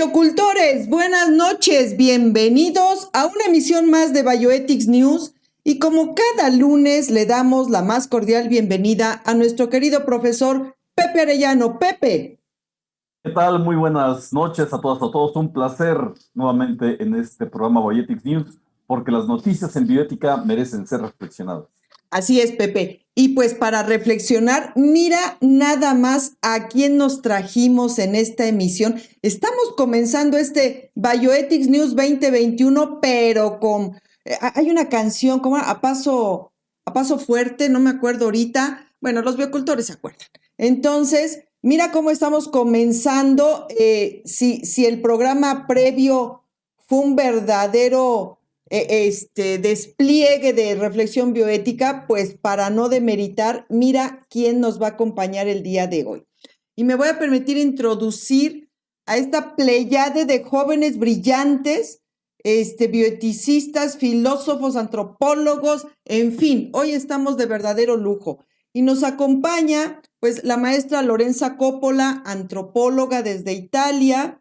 Biocultores, buenas noches, bienvenidos a una emisión más de Bioethics News y como cada lunes le damos la más cordial bienvenida a nuestro querido profesor Pepe Arellano. Pepe. ¿Qué tal? Muy buenas noches a todas, a todos. Un placer nuevamente en este programa Bioethics News, porque las noticias en bioética merecen ser reflexionadas. Así es, Pepe. Y pues para reflexionar, mira nada más a quién nos trajimos en esta emisión. Estamos comenzando este Bioethics News 2021, pero con... hay una canción como a paso fuerte, no me acuerdo ahorita. Bueno, los biocultores se acuerdan. Entonces, mira cómo estamos comenzando. Si el programa previo fue un verdadero despliegue de reflexión bioética, pues para no demeritar, mira quién nos va a acompañar el día de hoy. Y me voy a permitir introducir a esta pléyade de jóvenes brillantes, bioeticistas, filósofos, antropólogos, en fin, hoy estamos de verdadero lujo. Y nos acompaña, pues, la maestra Lorenza Coppola, antropóloga desde Italia,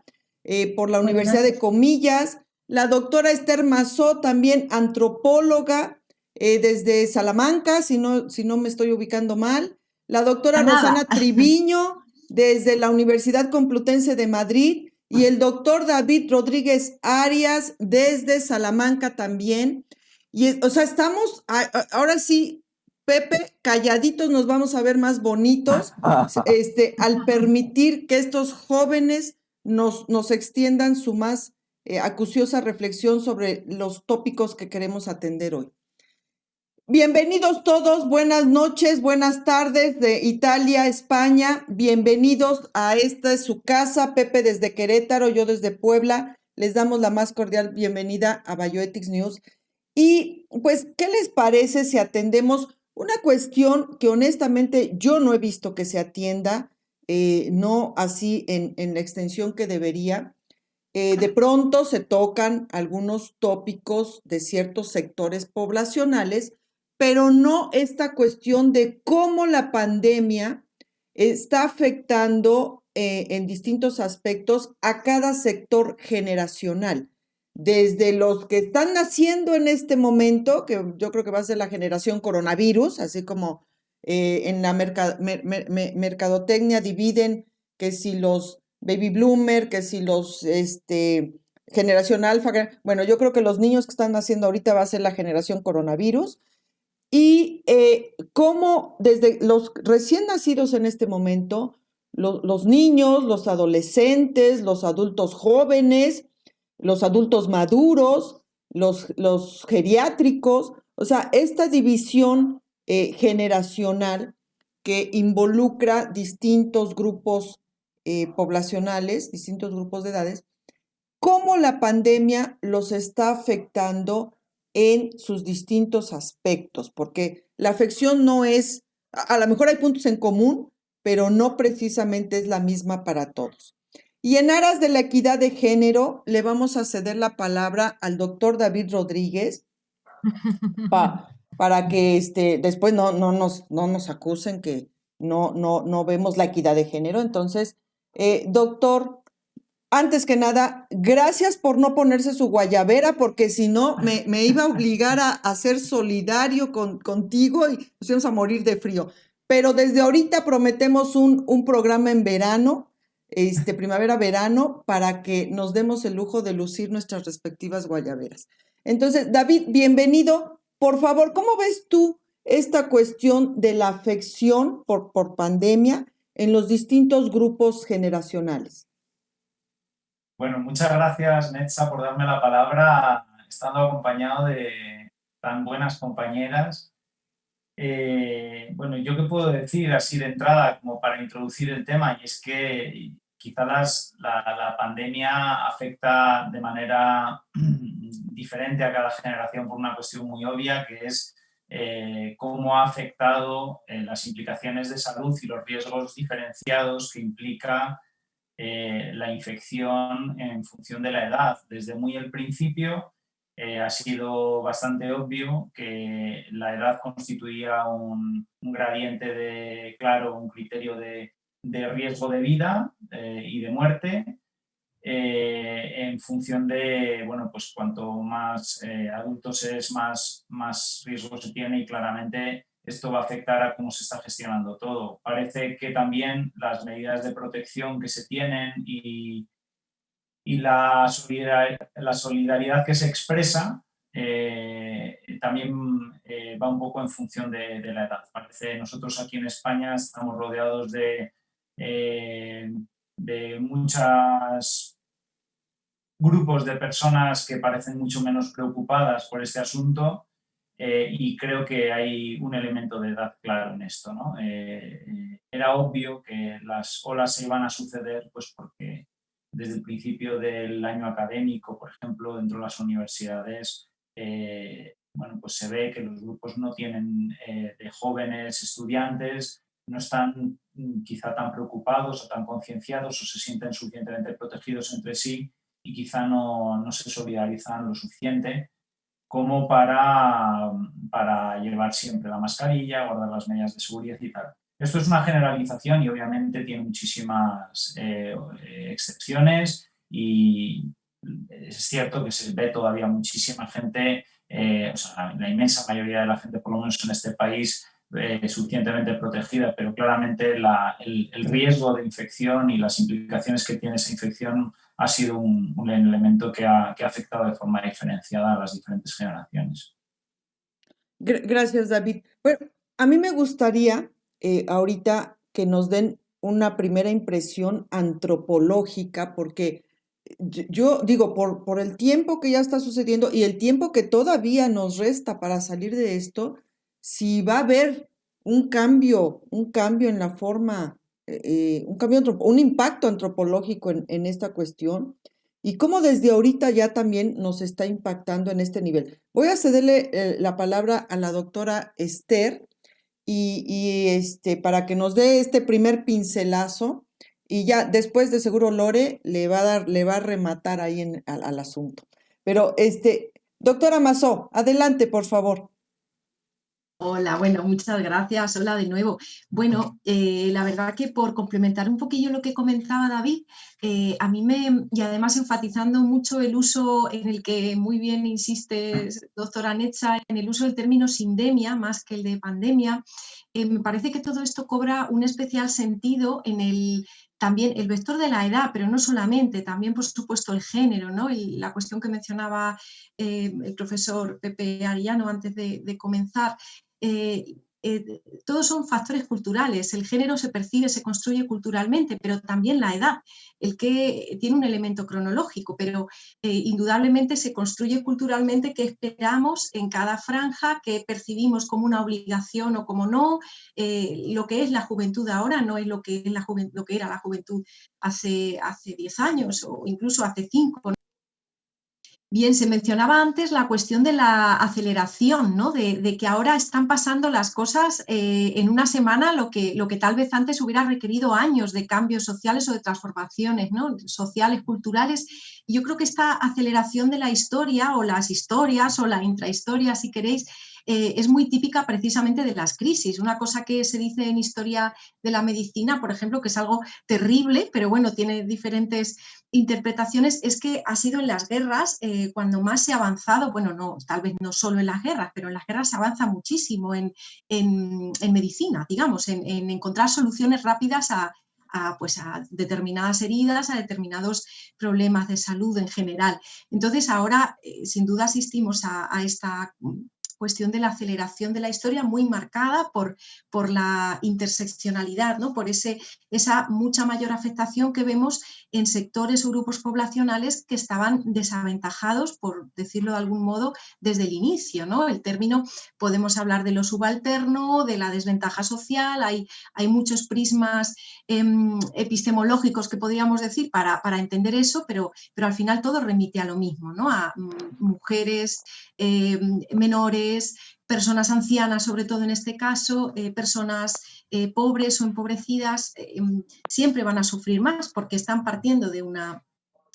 por la Universidad de Comillas, la doctora Esther Mazó, también antropóloga desde Salamanca, si no me estoy ubicando mal. La doctora Rosana Triviño, desde la Universidad Complutense de Madrid. Y el doctor David Rodríguez Arias, desde Salamanca también. O sea, estamos, ahora sí, Pepe, calladitos nos vamos a ver más bonitos, al permitir que estos jóvenes nos extiendan su más acuciosa reflexión sobre los tópicos que queremos atender hoy. Bienvenidos todos, buenas noches, buenas tardes de Italia, España. Bienvenidos a esta es su casa, Pepe desde Querétaro, yo desde Puebla. Les damos la más cordial bienvenida a Bioethics News. Y pues, ¿qué les parece si atendemos una cuestión que honestamente yo no he visto que se atienda, no así en la extensión que debería? De pronto se tocan algunos tópicos de ciertos sectores poblacionales, pero no esta cuestión de cómo la pandemia está afectando en distintos aspectos a cada sector generacional. Desde los que están naciendo en este momento, que yo creo que va a ser la generación coronavirus, así como en la mercadotecnia dividen que si los baby bloomer, que si los generación alfa, bueno, yo creo que los niños que están naciendo ahorita va a ser la generación coronavirus y cómo desde los recién nacidos en este momento, los niños, los adolescentes, los adultos jóvenes, los adultos maduros, los geriátricos, o sea, esta división generacional que involucra distintos grupos poblacionales, distintos grupos de edades, cómo la pandemia los está afectando en sus distintos aspectos, porque la afección no es, a lo mejor hay puntos en común, pero no precisamente es la misma para todos. Y en aras de la equidad de género, le vamos a ceder la palabra al doctor David Rodríguez para que después no nos acusen que no vemos la equidad de género. Entonces, doctor, antes que nada, gracias por no ponerse su guayabera, porque si no, me iba a obligar a ser solidario contigo y nos íbamos a morir de frío. Pero desde ahorita prometemos un programa en verano, primavera-verano, para que nos demos el lujo de lucir nuestras respectivas guayaberas. Entonces, David, bienvenido. Por favor, ¿cómo ves tú esta cuestión de la afección por pandemia en los distintos grupos generacionales? Bueno, muchas gracias, Netza, por darme la palabra, estando acompañado de tan buenas compañeras. Bueno, ¿yo qué puedo decir así de entrada como para introducir el tema? Y es que quizá la pandemia afecta de manera diferente a cada generación por una cuestión muy obvia, que es cómo ha afectado las implicaciones de salud y los riesgos diferenciados que implica la infección en función de la edad. Desde muy al principio ha sido bastante obvio que la edad constituía un gradiente un criterio de riesgo de vida y de muerte. en función de, bueno, pues cuanto más adultos es, más riesgo se tiene, y claramente esto va a afectar a cómo se está gestionando todo. Parece que también las medidas de protección que se tienen y la solidaridad que se expresa también va un poco en función de la edad. Parece, nosotros aquí en España estamos rodeados de muchos grupos de personas que parecen mucho menos preocupadas por este asunto, y creo que hay un elemento de edad claro en esto, ¿no? Era obvio que las olas se iban a suceder, pues porque desde el principio del año académico, por ejemplo, dentro de las universidades, bueno, pues se ve que los grupos no tienen de jóvenes estudiantes, no están quizá tan preocupados o tan concienciados, o se sienten suficientemente protegidos entre sí, y quizá no se solidarizan lo suficiente como para llevar siempre la mascarilla, guardar las medidas de seguridad y tal. Esto es una generalización y obviamente tiene muchísimas excepciones, y es cierto que se ve todavía muchísima gente, o sea, la inmensa mayoría de la gente, por lo menos en este país, suficientemente protegida, pero claramente el riesgo de infección y las implicaciones que tiene esa infección ha sido un elemento que ha afectado de forma diferenciada a las diferentes generaciones. Gracias, David. Bueno, a mí me gustaría ahorita que nos den una primera impresión antropológica, porque yo digo, por el tiempo que ya está sucediendo y el tiempo que todavía nos resta para salir de esto, si va a haber un cambio en la forma, un impacto antropológico en esta cuestión, y cómo desde ahorita ya también nos está impactando en este nivel. Voy a cederle la palabra a la doctora Esther para que nos dé este primer pincelazo, y ya después de seguro Lore le va a rematar ahí al asunto. Pero doctora Mazó, adelante, por favor. Hola, bueno, muchas gracias. Hola de nuevo. Bueno, la verdad que por complementar un poquillo lo que comentaba David, a mí y además enfatizando mucho el uso en el que muy bien insiste doctora Netza, en el uso del término sindemia más que el de pandemia, me parece que todo esto cobra un especial sentido en también el vector de la edad, pero no solamente, también por supuesto el género, ¿no? La cuestión que mencionaba el profesor Pepe Arellano antes de comenzar. Todos son factores culturales, el género se percibe, se construye culturalmente, pero también la edad, el que tiene un elemento cronológico, pero indudablemente se construye culturalmente qué esperamos en cada franja, qué percibimos como una obligación o como no. Lo que es la juventud ahora no es lo que era la juventud hace 10 años o incluso hace 5, ¿no? Bien, se mencionaba antes la cuestión de la aceleración, ¿no? De que ahora están pasando las cosas en una semana, lo que tal vez antes hubiera requerido años de cambios sociales o de transformaciones, ¿no? Sociales, culturales. Yo creo que esta aceleración de la historia, o las historias, o la intrahistoria, si queréis, es muy típica precisamente de las crisis. Una cosa que se dice en historia de la medicina, por ejemplo, que es algo terrible, pero bueno, tiene diferentes interpretaciones, es que ha sido en las guerras cuando más se ha avanzado, bueno, no, tal vez no solo en las guerras, pero en las guerras se avanza muchísimo en medicina, digamos, en encontrar soluciones rápidas a determinadas heridas, a determinados problemas de salud en general. Entonces ahora sin duda asistimos a esta cuestión de la aceleración de la historia muy marcada por la interseccionalidad, ¿no? Por esa mucha mayor afectación que vemos en sectores o grupos poblacionales que estaban desaventajados, por decirlo de algún modo, desde el inicio, ¿no? El término, podemos hablar de lo subalterno, de la desventaja social, hay muchos prismas epistemológicos que podríamos decir para entender eso, pero al final todo remite a lo mismo, ¿no? A mujeres, menores, personas ancianas, sobre todo en este caso, personas pobres o empobrecidas, siempre van a sufrir más porque están partiendo de una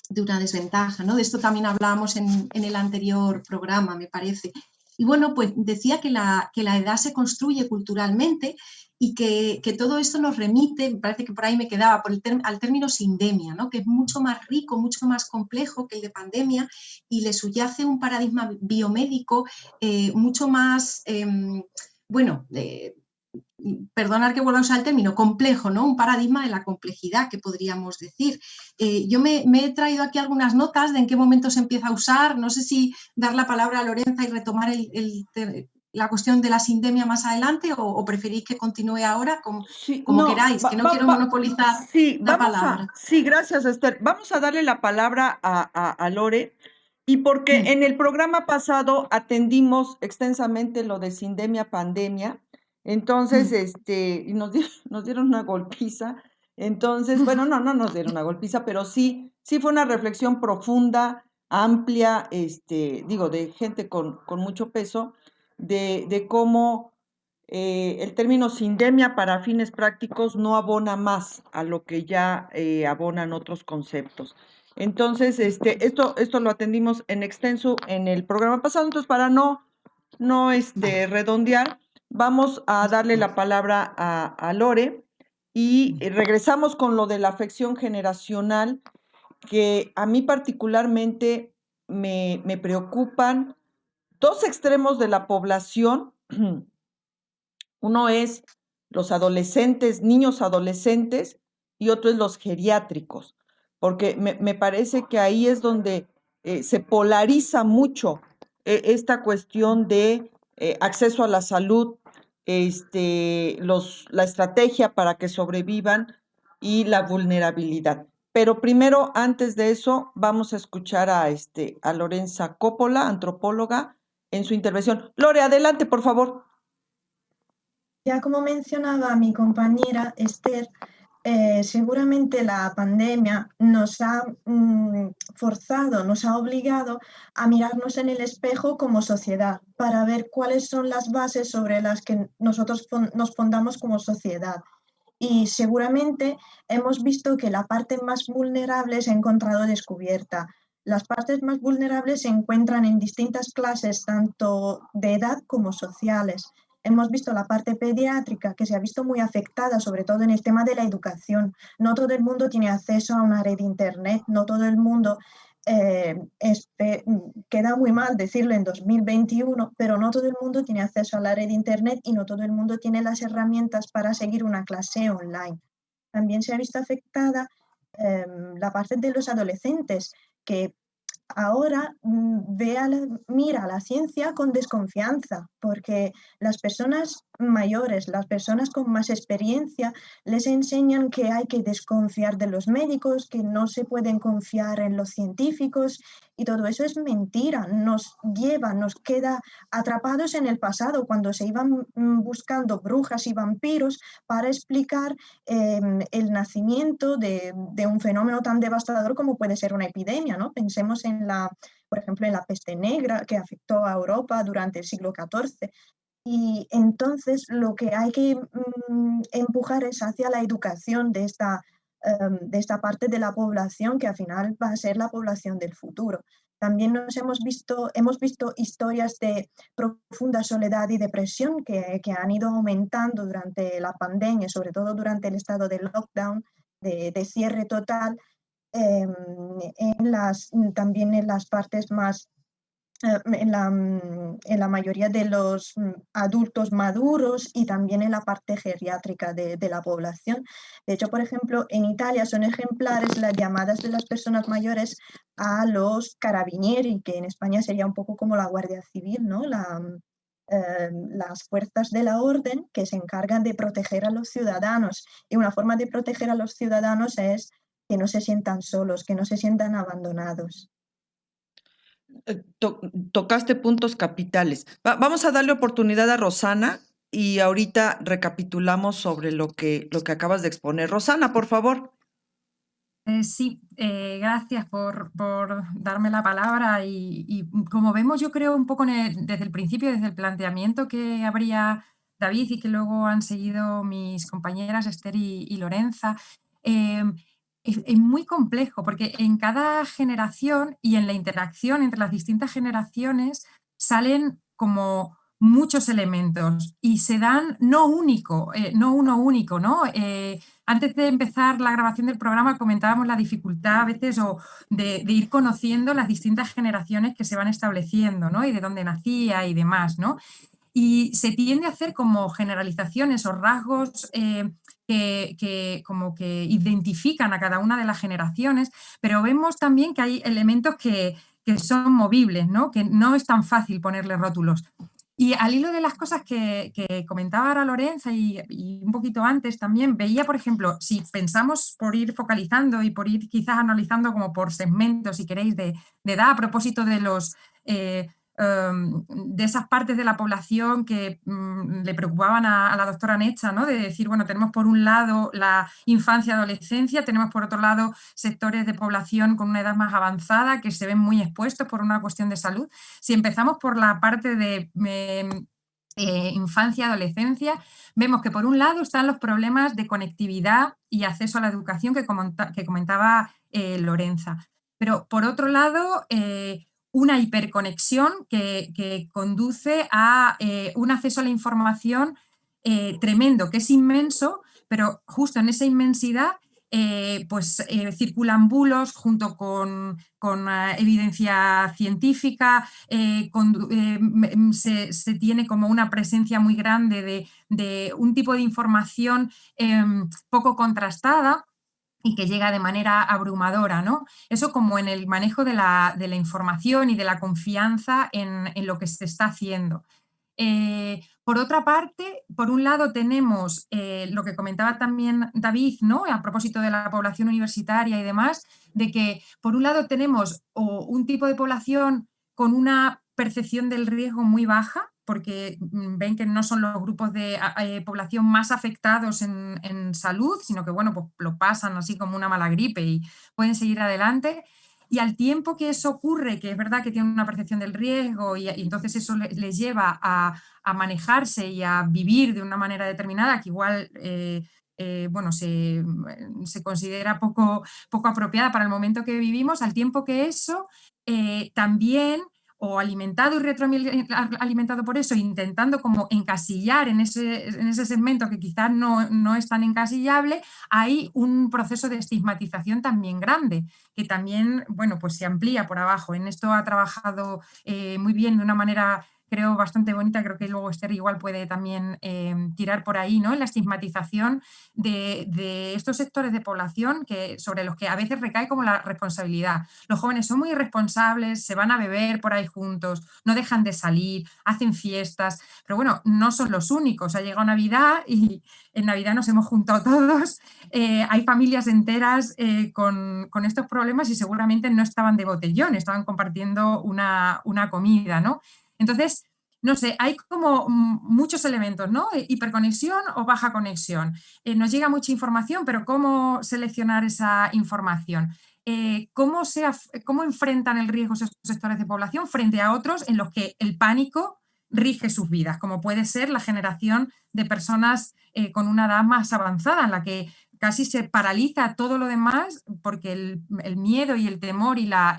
desventaja, ¿no? De esto también hablábamos en el anterior programa, me parece. Y bueno, pues decía que la edad se construye culturalmente, y que todo esto nos remite, me parece que por ahí me quedaba, al término sindemia, ¿no? Que es mucho más rico, mucho más complejo que el de pandemia y le subyace un paradigma biomédico mucho más, bueno, perdonad que vuelva a usar el término, complejo, ¿no? Un paradigma de la complejidad, que podríamos decir. Yo me he traído aquí algunas notas de en qué momento se empieza a usar, no sé si dar la palabra a Lorenza y retomar la cuestión de la sindemia más adelante o preferís que continúe ahora, como Sí, queráis, que no quiero monopolizar sí, la palabra. sí, gracias, Esther. Vamos a darle la palabra a Lore, y porque en el programa pasado atendimos extensamente lo de sindemia, pandemia, entonces, y nos dieron una golpiza, entonces, bueno, no nos dieron una golpiza, pero sí fue una reflexión profunda, amplia, de gente con mucho peso, de cómo el término sindemia para fines prácticos no abona más a lo que ya abonan otros conceptos. Entonces, esto lo atendimos en extenso en el programa pasado, entonces para no redondear, vamos a darle la palabra a Lore y regresamos con lo de la afección generacional, que a mí particularmente me preocupan dos extremos de la población. Uno es los adolescentes, niños adolescentes, y otro es los geriátricos, porque me parece que ahí es donde se polariza mucho esta cuestión de acceso a la salud, la estrategia para que sobrevivan y la vulnerabilidad. Pero primero, antes de eso, vamos a escuchar a Lorenza Coppola, antropóloga, en su intervención. Lore, adelante, por favor. Ya como mencionaba mi compañera Esther, seguramente la pandemia nos ha forzado, nos ha obligado a mirarnos en el espejo como sociedad para ver cuáles son las bases sobre las que nosotros nos fundamos como sociedad. Y seguramente hemos visto que la parte más vulnerable se ha encontrado descubierta. Las partes más vulnerables se encuentran en distintas clases, tanto de edad como sociales. Hemos visto la parte pediátrica, que se ha visto muy afectada, sobre todo en el tema de la educación. No todo el mundo tiene acceso a una red de internet, no todo el mundo, queda muy mal decirlo en 2021, pero no todo el mundo tiene acceso a la red de internet y no todo el mundo tiene las herramientas para seguir una clase online. También se ha visto afectada la parte de los adolescentes, que ahora mira a la ciencia con desconfianza, porque las personas mayores, las personas con más experiencia, les enseñan que hay que desconfiar de los médicos, que no se pueden confiar en los científicos, y todo eso es mentira, nos queda atrapados en el pasado, cuando se iban buscando brujas y vampiros para explicar el nacimiento de un fenómeno tan devastador como puede ser una epidemia, ¿no? Pensemos por ejemplo, en la peste negra, que afectó a Europa durante el siglo XIV. Y entonces lo que hay que empujar es hacia la educación de esta parte de la población, que al final va a ser la población del futuro. También hemos visto historias de profunda soledad y depresión que han ido aumentando durante la pandemia, sobre todo durante el estado de lockdown, de cierre total, también en las partes más, en la mayoría de los adultos maduros, y también en la parte geriátrica de la población. De hecho, por ejemplo, en Italia son ejemplares las llamadas de las personas mayores a los carabinieri, que en España sería un poco como la Guardia Civil, ¿no? Las fuerzas de la orden, que se encargan de proteger a los ciudadanos. Y una forma de proteger a los ciudadanos es que no se sientan solos, que no se sientan abandonados. Tocaste puntos capitales. Vamos a darle oportunidad a Rosana y ahorita recapitulamos sobre lo que acabas de exponer. Rosana, por favor. Sí, gracias por darme la palabra y como vemos, yo creo un poco desde el principio, desde el planteamiento que abría David y que luego han seguido mis compañeras Esther y Lorenza, es muy complejo porque en cada generación y en la interacción entre las distintas generaciones salen como muchos elementos y se dan no uno único, ¿no? Antes de empezar la grabación del programa comentábamos la dificultad a veces de ir conociendo las distintas generaciones que se van estableciendo, ¿no? Y de dónde nacía y demás, ¿no? Y se tiende a hacer como generalizaciones o rasgos que como que identifican a cada una de las generaciones, pero vemos también que hay elementos que son movibles, ¿no? Que no es tan fácil ponerle rótulos. Y al hilo de las cosas que comentaba ahora Lorenza y un poquito antes también, veía, por ejemplo, si pensamos por ir focalizando y por ir quizás analizando como por segmentos, si queréis, de edad, a propósito de los de esas partes de la población que le preocupaban a la doctora Necha, ¿no? De decir, bueno, tenemos por un lado la infancia y adolescencia, tenemos por otro lado sectores de población con una edad más avanzada que se ven muy expuestos por una cuestión de salud. Si empezamos por la parte de infancia y adolescencia, vemos que por un lado están los problemas de conectividad y acceso a la educación que comentaba Lorenza. Pero por otro lado, una hiperconexión que conduce a un acceso a la información tremendo, que es inmenso, pero justo en esa inmensidad circulan bulos junto con evidencia científica, se tiene como una presencia muy grande de un tipo de información poco contrastada y que llega de manera abrumadora, ¿no? Eso como en el manejo de la información y de la confianza en lo que se está haciendo. Por otra parte, por un lado tenemos lo que comentaba también David, ¿no? A propósito de la población universitaria y demás, de que por un lado tenemos un tipo de población con una percepción del riesgo muy baja, porque ven que no son los grupos de población más afectados en salud, sino que, bueno, pues lo pasan así como una mala gripe y pueden seguir adelante. Y al tiempo que eso ocurre, que es verdad que tienen una percepción del riesgo y entonces eso les lleva a manejarse y a vivir de una manera determinada que igual se considera poco apropiada para el momento que vivimos, al tiempo que eso también, o alimentado y retroalimentado por eso, intentando como encasillar en ese segmento que quizás no es tan encasillable, hay un proceso de estigmatización también grande, que también, bueno, pues se amplía por abajo. En esto ha trabajado muy bien, de una manera, creo, bastante bonita. Creo que luego Esther igual puede también tirar por ahí, ¿no? En la estigmatización de estos sectores de población sobre los que a veces recae como la responsabilidad. Los jóvenes son muy irresponsables, se van a beber por ahí juntos, no dejan de salir, hacen fiestas, pero bueno, no son los únicos. Ha llegado Navidad y en Navidad nos hemos juntado todos, hay familias enteras con estos problemas y seguramente no estaban de botellón, estaban compartiendo una comida, ¿no? Entonces, no sé, hay como muchos elementos, ¿no? Hiperconexión o baja conexión. Nos llega mucha información, pero ¿cómo seleccionar esa información? ¿Cómo enfrentan el riesgo esos sectores de población frente a otros en los que el pánico rige sus vidas, como puede ser la generación de personas con una edad más avanzada, en la que casi se paraliza todo lo demás porque el miedo y el temor y la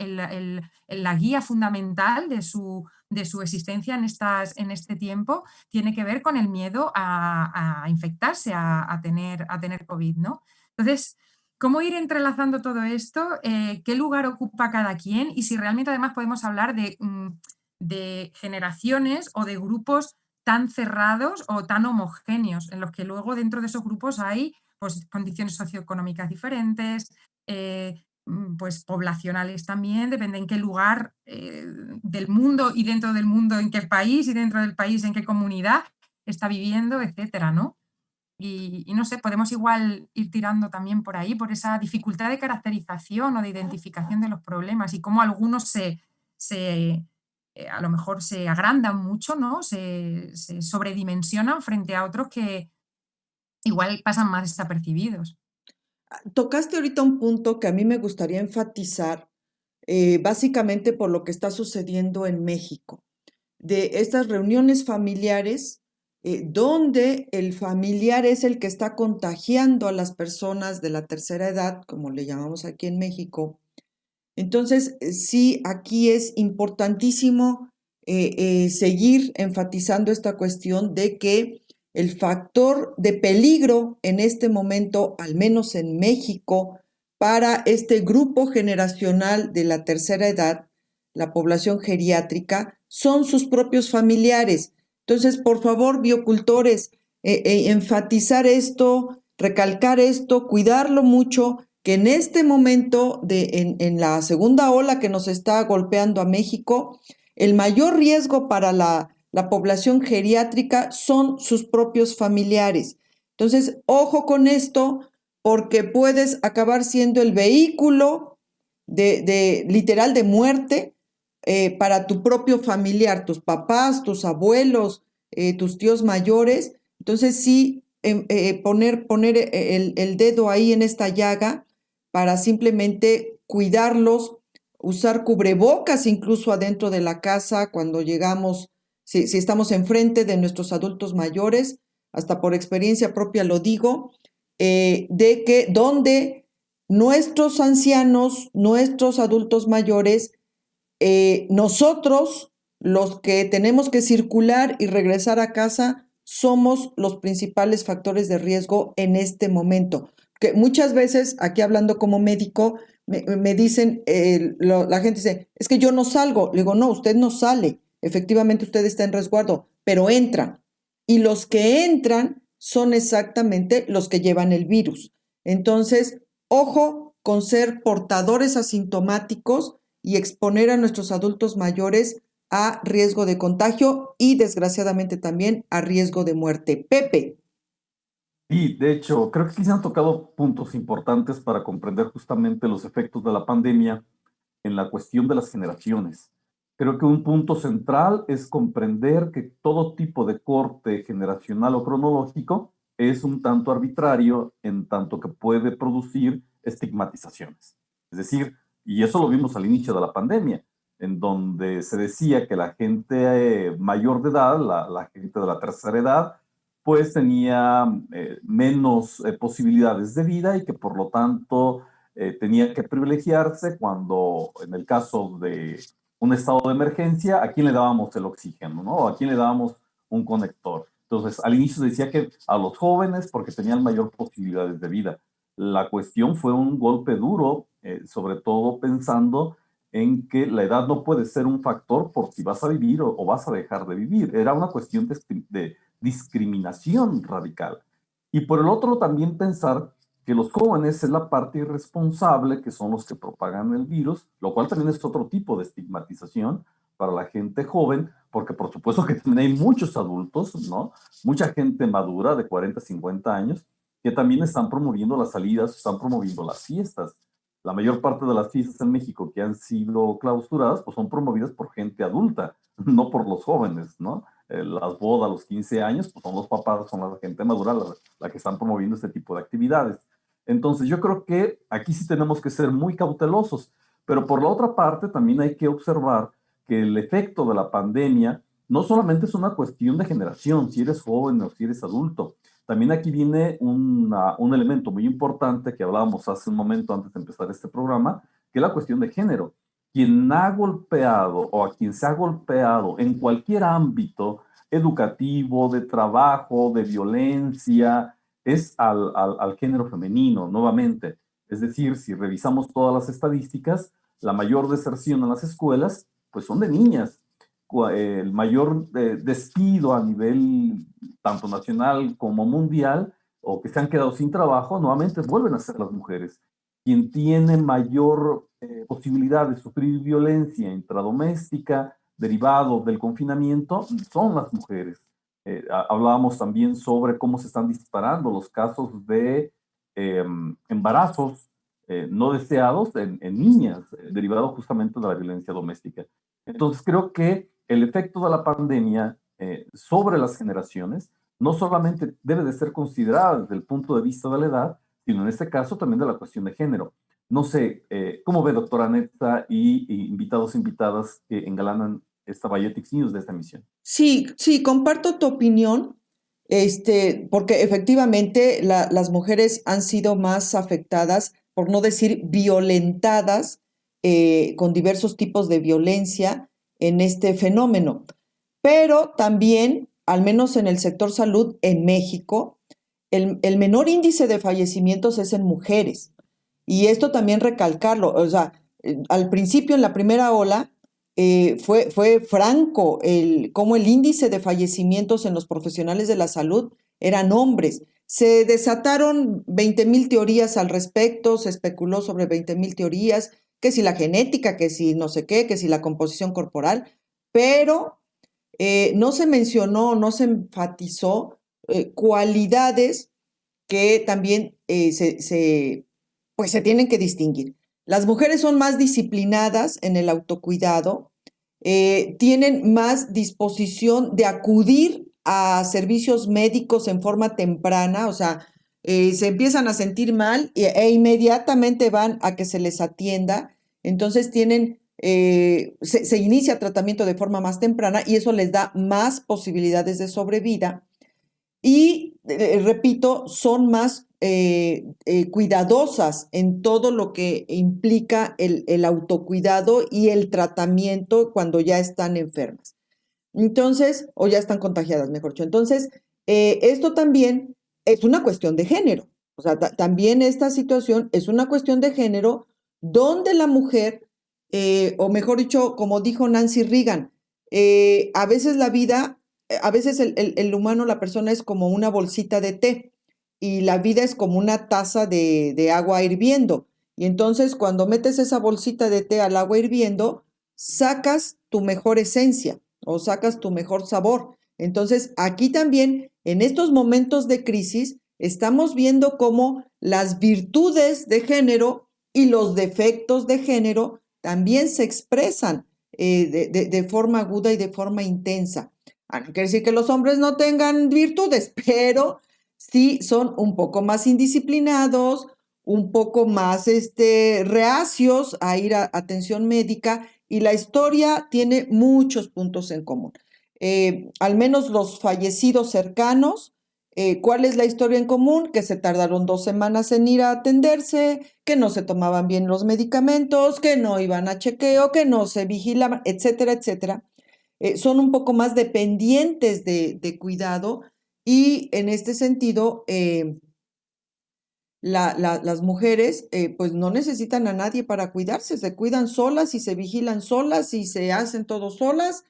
guía fundamental de su existencia en este tiempo tiene que ver con el miedo a infectarse, a tener COVID, ¿no? Entonces, ¿cómo ir entrelazando todo esto? ¿Qué lugar ocupa cada quien? Y si realmente además podemos hablar de generaciones o de grupos tan cerrados o tan homogéneos, en los que luego dentro de esos grupos hay pues, condiciones socioeconómicas diferentes, pues poblacionales también, depende en qué lugar del mundo y dentro del mundo en qué país y dentro del país en qué comunidad está viviendo, etcétera, ¿no? Y no sé, podemos igual ir tirando también por ahí, por esa dificultad de caracterización o de identificación de los problemas y cómo algunos a lo mejor se agrandan mucho, ¿no? Se sobredimensionan frente a otros que igual pasan más desapercibidos. Tocaste ahorita un punto que a mí me gustaría enfatizar, básicamente por lo que está sucediendo en México, de estas reuniones familiares donde el familiar es el que está contagiando a las personas de la tercera edad, como le llamamos aquí en México. Entonces, sí, aquí es importantísimo seguir enfatizando esta cuestión de que el factor de peligro en este momento, al menos en México, para este grupo generacional de la tercera edad, la población geriátrica, son sus propios familiares. Entonces, por favor, biocultores, enfatizar esto, recalcar esto, cuidarlo mucho, que en este momento, en la segunda ola que nos está golpeando a México, el mayor riesgo para la población geriátrica son sus propios familiares. Entonces, ojo con esto, porque puedes acabar siendo el vehículo literal de muerte para tu propio familiar, tus papás, tus abuelos, tus tíos mayores. Entonces, sí, poner el dedo ahí en esta llaga para simplemente cuidarlos, usar cubrebocas incluso adentro de la casa cuando llegamos, si estamos enfrente de nuestros adultos mayores, hasta por experiencia propia lo digo, de que donde nuestros ancianos, nuestros adultos mayores, nosotros, los que tenemos que circular y regresar a casa, somos los principales factores de riesgo en este momento. Que muchas veces, aquí hablando como médico, me dicen, la gente dice, es que yo no salgo. Le digo, no, usted no sale. Efectivamente, usted está en resguardo, pero entra. Y los que entran son exactamente los que llevan el virus. Entonces, ojo con ser portadores asintomáticos y exponer a nuestros adultos mayores a riesgo de contagio y, desgraciadamente, también a riesgo de muerte. Pepe. Y de hecho, creo que sí se han tocado puntos importantes para comprender justamente los efectos de la pandemia en la cuestión de las generaciones. Creo que un punto central es comprender que todo tipo de corte generacional o cronológico es un tanto arbitrario en tanto que puede producir estigmatizaciones. Es decir, y eso lo vimos al inicio de la pandemia, en donde se decía que la gente mayor de edad, la gente de la tercera edad, pues tenía menos posibilidades de vida y que por lo tanto tenía que privilegiarse cuando, en el caso de un estado de emergencia, ¿a quién le dábamos el oxígeno, no? ¿A quién le dábamos un conector? Entonces, al inicio se decía que a los jóvenes porque tenían mayor posibilidades de vida. La cuestión fue un golpe duro, sobre todo pensando en que la edad no puede ser un factor por si vas a vivir o vas a dejar de vivir. Era una cuestión de discriminación radical. Y por el otro también pensar que los jóvenes es la parte irresponsable, que son los que propagan el virus, lo cual también es otro tipo de estigmatización para la gente joven, porque por supuesto que también hay muchos adultos, ¿no? Mucha gente madura de 40, 50 años, que también están promoviendo las salidas, están promoviendo las fiestas. La mayor parte de las fiestas en México que han sido clausuradas, pues son promovidas por gente adulta, no por los jóvenes, ¿no? Las bodas, los 15 años, pues son los papás, son la gente madura la que están promoviendo este tipo de actividades. Entonces yo creo que aquí sí tenemos que ser muy cautelosos, pero por la otra parte también hay que observar que el efecto de la pandemia no solamente es una cuestión de generación, si eres joven o si eres adulto. También aquí viene un elemento muy importante que hablábamos hace un momento antes de empezar este programa, que es la cuestión de género. Quien ha golpeado o a quien se ha golpeado en cualquier ámbito educativo, de trabajo, de violencia, es al género femenino, nuevamente. Es decir, si revisamos todas las estadísticas, la mayor deserción en las escuelas, pues son de niñas. El mayor despido a nivel tanto nacional como mundial, o que se han quedado sin trabajo, nuevamente vuelven a ser las mujeres. Quien tiene mayor posibilidad de sufrir violencia intradoméstica derivado del confinamiento son las mujeres. Hablábamos también sobre cómo se están disparando los casos de embarazos no deseados en niñas, derivados justamente de la violencia doméstica. Entonces creo que el efecto de la pandemia sobre las generaciones no solamente debe de ser considerado desde el punto de vista de la edad, sino en este caso también de la cuestión de género. No sé, ¿cómo ve, doctora Netta y invitados e invitadas que engalanan esta Bioetics News de esta emisión? Sí, comparto tu opinión, porque efectivamente las mujeres han sido más afectadas, por no decir violentadas, con diversos tipos de violencia, en este fenómeno. Pero también, al menos en el sector salud en México, el menor índice de fallecimientos es en mujeres. Y esto también recalcarlo, o sea, al principio, en la primera ola, fue franco cómo el índice de fallecimientos en los profesionales de la salud eran hombres. Se desataron 20,000 teorías al respecto, se especuló sobre 20,000 teorías, que si la genética, que si no sé qué, que si la composición corporal, pero no se mencionó, no se enfatizó cualidades que también pues se tienen que distinguir. Las mujeres son más disciplinadas en el autocuidado, tienen más disposición de acudir a servicios médicos en forma temprana, o sea, se empiezan a sentir mal e inmediatamente van a que se les atienda. Entonces se inicia tratamiento de forma más temprana y eso les da más posibilidades de sobrevida. Y, repito, son más cuidadosas en todo lo que implica el autocuidado y el tratamiento cuando ya están enfermas. Entonces, o ya están contagiadas, mejor dicho. Entonces, esto también es una cuestión de género. O sea, también esta situación es una cuestión de género donde la mujer, o mejor dicho, como dijo Nancy Reagan, a veces la vida, a veces el humano, la persona es como una bolsita de té y la vida es como una taza de agua hirviendo. Y entonces cuando metes esa bolsita de té al agua hirviendo, sacas tu mejor esencia o sacas tu mejor sabor. Entonces, aquí también, en estos momentos de crisis, estamos viendo cómo las virtudes de género y los defectos de género también se expresan de forma aguda y de forma intensa. No quiere decir que los hombres no tengan virtudes, pero sí son un poco más indisciplinados, un poco más reacios a ir a atención médica, y la historia tiene muchos puntos en común. Al menos los fallecidos cercanos, ¿cuál es la historia en común? Que se tardaron 2 semanas en ir a atenderse, que no se tomaban bien los medicamentos, que no iban a chequeo, que no se vigilaban, etcétera, etcétera. Son un poco más dependientes de cuidado y en este sentido, las mujeres pues no necesitan a nadie para cuidarse, se cuidan solas y se vigilan solas y se hacen todo solas.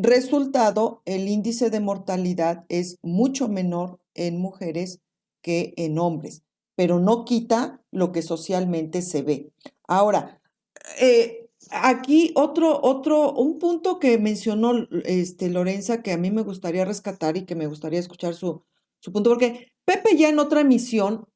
Resultado, el índice de mortalidad es mucho menor en mujeres que en hombres, pero no quita lo que socialmente se ve. Ahora, aquí un punto que mencionó Lorenza, que a mí me gustaría rescatar y que me gustaría escuchar su punto, porque Pepe ya en otra emisión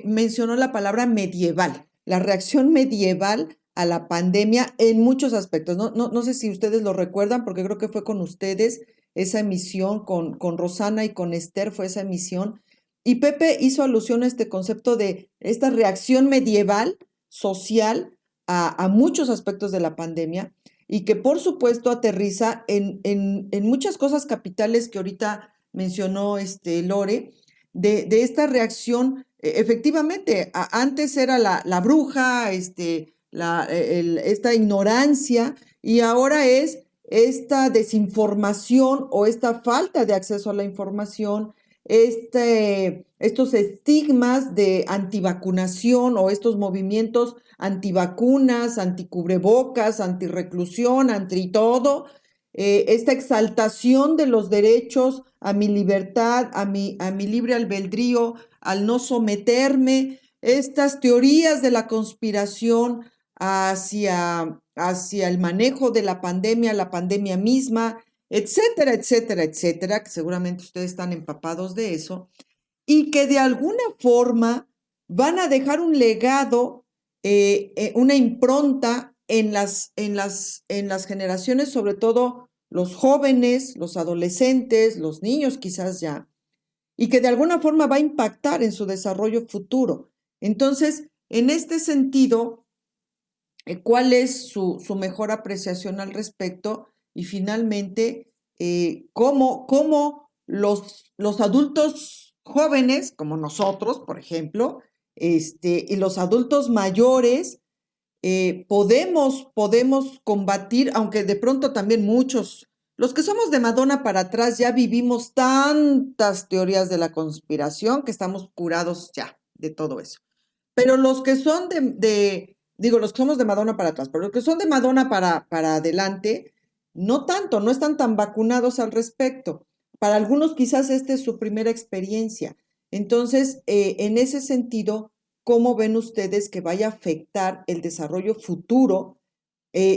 mencionó la palabra medieval, la reacción medieval a la pandemia en muchos aspectos. No sé si ustedes lo recuerdan, porque creo que fue con ustedes esa emisión, con Rosana y con Esther fue esa emisión, y Pepe hizo alusión a este concepto de esta reacción medieval social a muchos aspectos de la pandemia y que por supuesto aterriza en muchas cosas capitales que ahorita mencionó Lore, de esta reacción. Efectivamente, antes era la bruja, esta ignorancia, y ahora es esta desinformación o esta falta de acceso a la información, estos estigmas de antivacunación o estos movimientos antivacunas, anticubrebocas, antirreclusión, anti todo, esta exaltación de los derechos a mi libertad, a mi libre albedrío, al no someterme, estas teorías de la conspiración hacia el manejo de la pandemia misma, etcétera, etcétera, etcétera, que seguramente ustedes están empapados de eso, y que de alguna forma van a dejar un legado, una impronta en las generaciones, sobre todo los jóvenes, los adolescentes, los niños quizás ya, y que de alguna forma va a impactar en su desarrollo futuro. Entonces, en este sentido, ¿cuál es su mejor apreciación al respecto? Y finalmente, cómo los adultos jóvenes, como nosotros, por ejemplo, y los adultos mayores, podemos combatir, aunque de pronto también muchos, los que somos de Madonna para atrás ya vivimos tantas teorías de la conspiración que estamos curados ya de todo eso. Pero los que son los que somos de Madonna para atrás, pero los que son de Madonna para adelante, no tanto, no están tan vacunados al respecto. Para algunos quizás esta es su primera experiencia. Entonces, en ese sentido, ¿cómo ven ustedes que vaya a afectar el desarrollo futuro?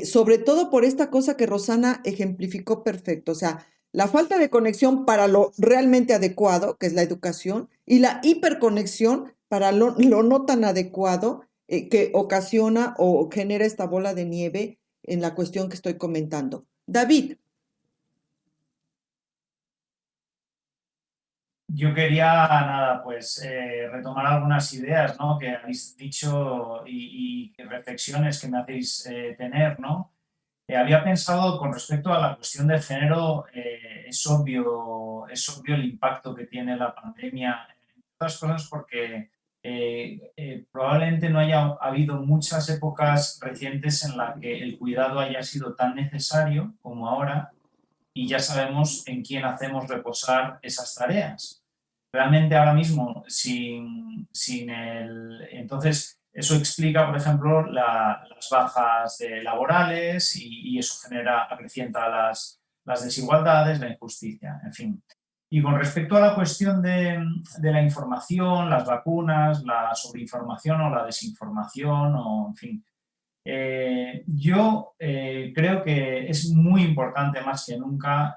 Sobre todo por esta cosa que Rosana ejemplificó perfecto, o sea, la falta de conexión para lo realmente adecuado, que es la educación, y la hiperconexión para lo no tan adecuado, que ocasiona o genera esta bola de nieve en la cuestión que estoy comentando. David. Yo quería, nada, pues retomar algunas ideas, ¿no?, que habéis dicho y reflexiones que me hacéis tener, ¿no? Había pensado con respecto a la cuestión del género, es obvio el impacto que tiene la pandemia, en otras cosas porque probablemente no haya habido muchas épocas recientes en las que el cuidado haya sido tan necesario como ahora, y ya sabemos en quién hacemos reposar esas tareas. Realmente ahora mismo, entonces, eso explica, por ejemplo, las bajas laborales y eso acrecienta las desigualdades, la injusticia, en fin. Y con respecto a la cuestión de la información, las vacunas, la sobreinformación o la desinformación, o en fin, yo creo que es muy importante más que nunca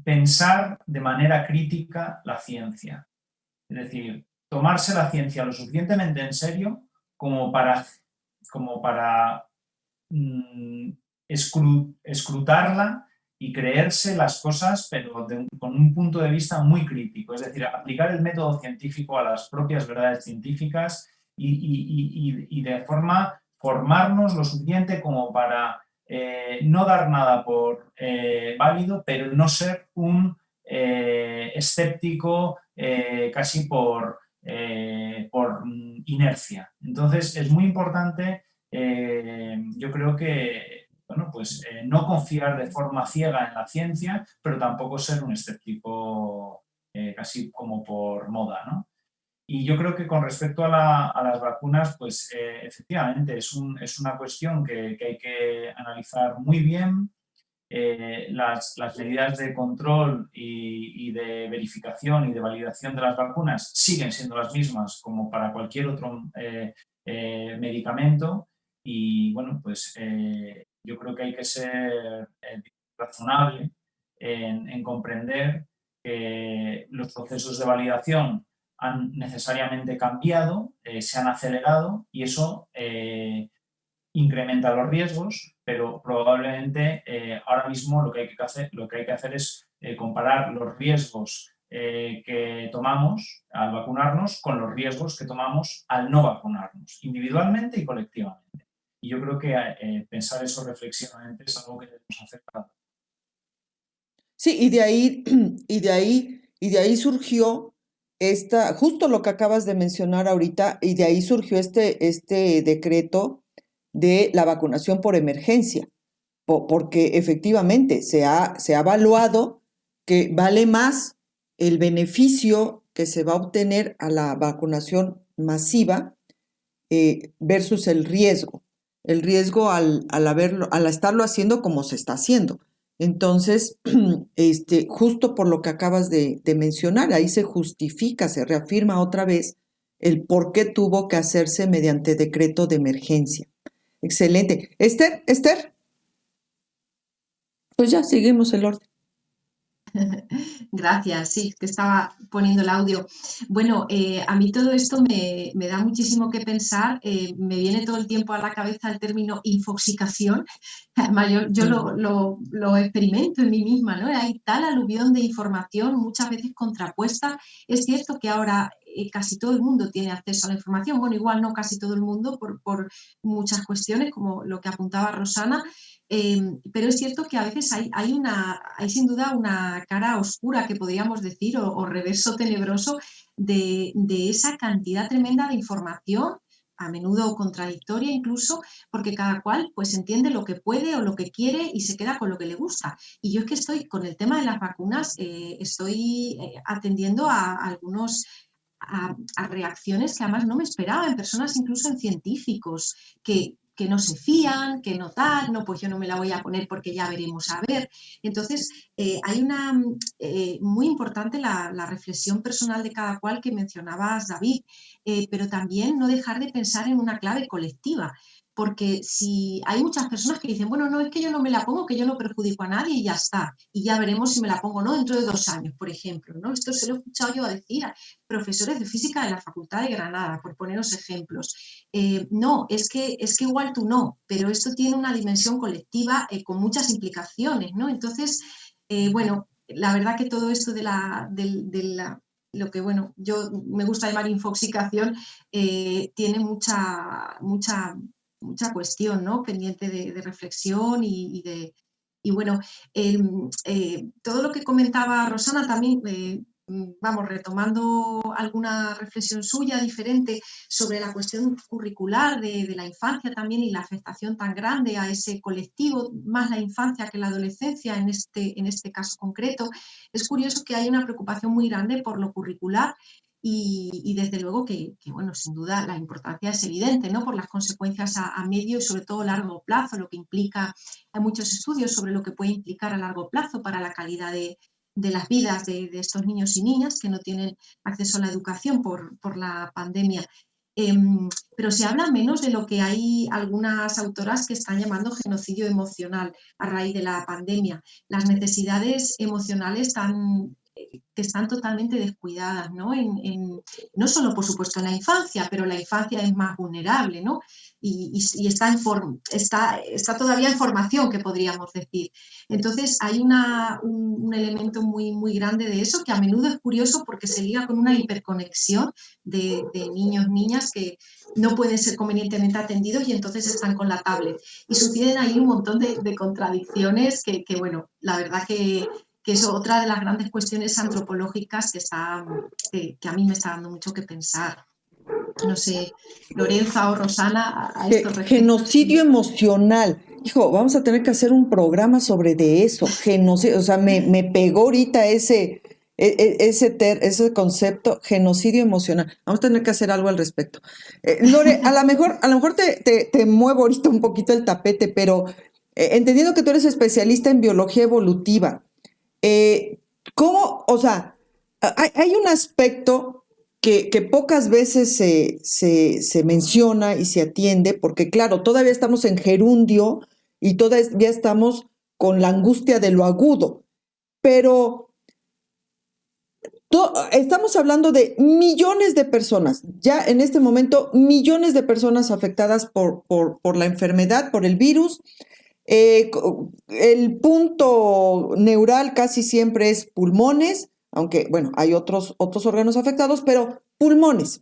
pensar de manera crítica la ciencia. Es decir, tomarse la ciencia lo suficientemente en serio como para escrutarla y creerse las cosas, pero con un punto de vista muy crítico. Es decir, aplicar el método científico a las propias verdades científicas y de forma formarnos lo suficiente como para no dar nada por válido, pero no ser un escéptico casi por inercia. Entonces, es muy importante, yo creo que, bueno, pues no confiar de forma ciega en la ciencia, pero tampoco ser un escéptico casi como por moda, ¿no? Y yo creo que con respecto a las vacunas, pues efectivamente es una cuestión que hay que analizar muy bien. Las medidas de control y de verificación y de validación de las vacunas siguen siendo las mismas como para cualquier otro medicamento. Y bueno, pues yo creo que hay que ser razonable en comprender que los procesos de validación han necesariamente cambiado, se han acelerado, y eso incrementa los riesgos, pero probablemente ahora mismo lo que hay que hacer es comparar los riesgos que tomamos al vacunarnos con los riesgos que tomamos al no vacunarnos, individualmente y colectivamente. Y yo creo que pensar eso reflexivamente es algo que debemos hacer cada uno. Sí, y de ahí surgió justo lo que acabas de mencionar ahorita, y de ahí surgió este decreto de la vacunación por emergencia, porque efectivamente se ha evaluado que vale más el beneficio que se va a obtener a la vacunación masiva versus el riesgo al estarlo haciendo como se está haciendo. Entonces, justo por lo que acabas de mencionar, ahí se justifica, se reafirma otra vez el por qué tuvo que hacerse mediante decreto de emergencia. Excelente. Esther, pues ya seguimos el orden. Gracias, sí, que estaba poniendo el audio. Bueno, a mí todo esto me da muchísimo que pensar. Me viene todo el tiempo a la cabeza el término infoxicación. Además, yo lo experimento en mí misma, ¿no? Hay tal aluvión de información, muchas veces contrapuesta. Es cierto que ahora casi todo el mundo tiene acceso a la información. Bueno, igual no casi todo el mundo por muchas cuestiones, como lo que apuntaba Rosana. Pero es cierto que a veces hay sin duda una cara oscura, que podríamos decir, o reverso tenebroso de esa cantidad tremenda de información a menudo contradictoria incluso, porque cada cual pues entiende lo que puede o lo que quiere y se queda con lo que le gusta. Y yo es que estoy con el tema de las vacunas, estoy atendiendo a algunos a reacciones que además no me esperaba en personas, incluso en científicos, que no se fían, que no tal, no, pues yo no me la voy a poner porque ya veremos a ver. Entonces, hay una muy importante la reflexión personal de cada cual que mencionabas, David, pero también no dejar de pensar en una clave colectiva. Porque si hay muchas personas que dicen, bueno, no, es que yo no me la pongo, que yo no perjudico a nadie y ya está. Y ya veremos si me la pongo o no dentro de 2 años, por ejemplo, ¿no? Esto se lo he escuchado yo a decir a profesores de física de la Facultad de Granada, por poneros ejemplos. No, es que igual tú no, pero esto tiene una dimensión colectiva con muchas implicaciones, ¿no? Entonces, bueno, la verdad que todo esto de lo que, bueno, yo me gusta llamar infoxicación, tiene mucha cuestión, ¿no? Pendiente de reflexión y bueno, todo lo que comentaba Rosana también, vamos, retomando alguna reflexión suya diferente sobre la cuestión curricular de la infancia también y la afectación tan grande a ese colectivo, más la infancia que la adolescencia en este caso concreto. Es curioso que hay una preocupación muy grande por lo curricular y desde luego que, bueno, sin duda la importancia es evidente, ¿no? Por las consecuencias a medio y sobre todo largo plazo, lo que implica, hay muchos estudios sobre lo que puede implicar a largo plazo para la calidad de las vidas de estos niños y niñas que no tienen acceso a la educación por la pandemia. Pero se habla menos de lo que hay algunas autoras que están llamando genocidio emocional a raíz de la pandemia. Las necesidades emocionales que están totalmente descuidadas, ¿no? No solo, por supuesto, en la infancia, pero la infancia es más vulnerable, ¿no? Y está todavía en formación, que podríamos decir. Entonces, hay un elemento muy, muy grande de eso, que a menudo es curioso porque se liga con una hiperconexión de niños, niñas que no pueden ser convenientemente atendidos y entonces están con la tablet. Y suceden ahí un montón de contradicciones que, bueno, la verdad que es otra de las grandes cuestiones antropológicas que a mí me está dando mucho que pensar. No sé, Lorenza o Rosana, a esto respecto. Genocidio emocional. Hijo, vamos a tener que hacer un programa sobre de eso. Genocidio, o sea, me pegó ahorita ese concepto, genocidio emocional. Vamos a tener que hacer algo al respecto. Lore, a lo mejor te muevo ahorita un poquito el tapete, pero entendiendo que tú eres especialista en biología evolutiva, ¿cómo? O sea, hay un aspecto que pocas veces se menciona y se atiende, porque claro, todavía estamos en gerundio y todavía estamos con la angustia de lo agudo, pero estamos hablando de millones de personas, ya en este momento millones de personas afectadas por la enfermedad, por el virus. El punto neural casi siempre es pulmones, aunque, bueno, hay otros órganos afectados, pero pulmones.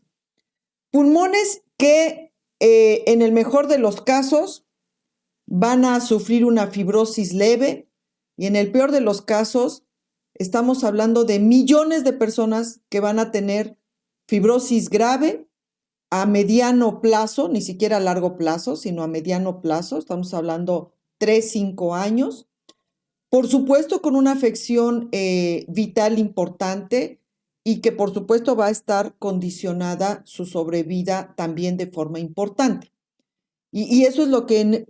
Pulmones que en el mejor de los casos van a sufrir una fibrosis leve y en el peor de los casos estamos hablando de millones de personas que van a tener fibrosis grave a mediano plazo, ni siquiera a largo plazo, sino a mediano plazo. Estamos hablando 3-5 años. Por supuesto, con una afección vital importante y que por supuesto va a estar condicionada su sobrevida también de forma importante. Y eso es lo que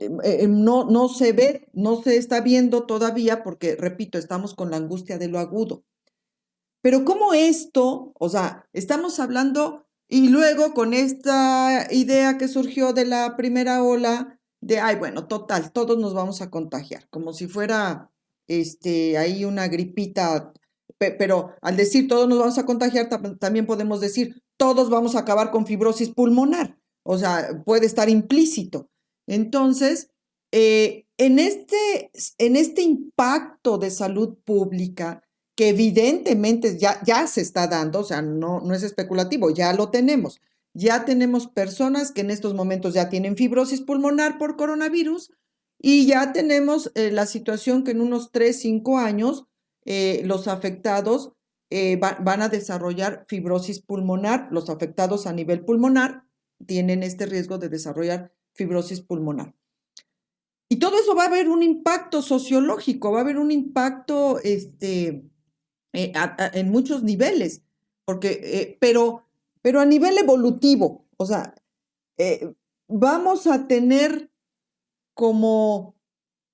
no se ve, no se está viendo todavía porque, repito, estamos con la angustia de lo agudo. Pero ¿cómo esto? O sea, estamos hablando y luego con esta idea que surgió de la primera ola de, bueno, total, todos nos vamos a contagiar, como si fuera ahí una gripita, pero al decir todos nos vamos a contagiar, también podemos decir todos vamos a acabar con fibrosis pulmonar, o sea, puede estar implícito. Entonces, en este impacto de salud pública, que evidentemente ya se está dando, o sea, no es especulativo, ya lo tenemos. Ya tenemos personas que en estos momentos ya tienen fibrosis pulmonar por coronavirus y ya tenemos la situación que en unos 3-5 años los afectados van a desarrollar fibrosis pulmonar, los afectados a nivel pulmonar, tienen este riesgo de desarrollar fibrosis pulmonar. Y todo eso va a haber un impacto sociológico, va a haber un impacto en muchos niveles, pero a nivel evolutivo, o sea, vamos a tener como,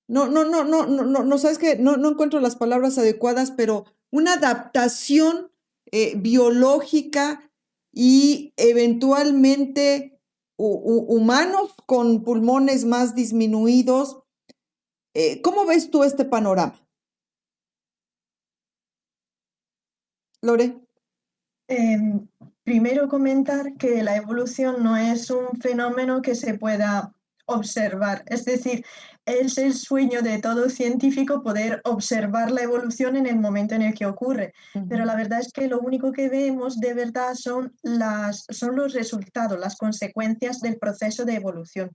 sabes que no encuentro las palabras adecuadas, pero una adaptación biológica y eventualmente humanos con pulmones más disminuidos. ¿Cómo ves tú este panorama? Lore. Primero comentar que la evolución no es un fenómeno que se pueda observar, es decir, es el sueño de todo científico poder observar la evolución en el momento en el que ocurre, pero la verdad es que lo único que vemos de verdad son los resultados, las consecuencias del proceso de evolución,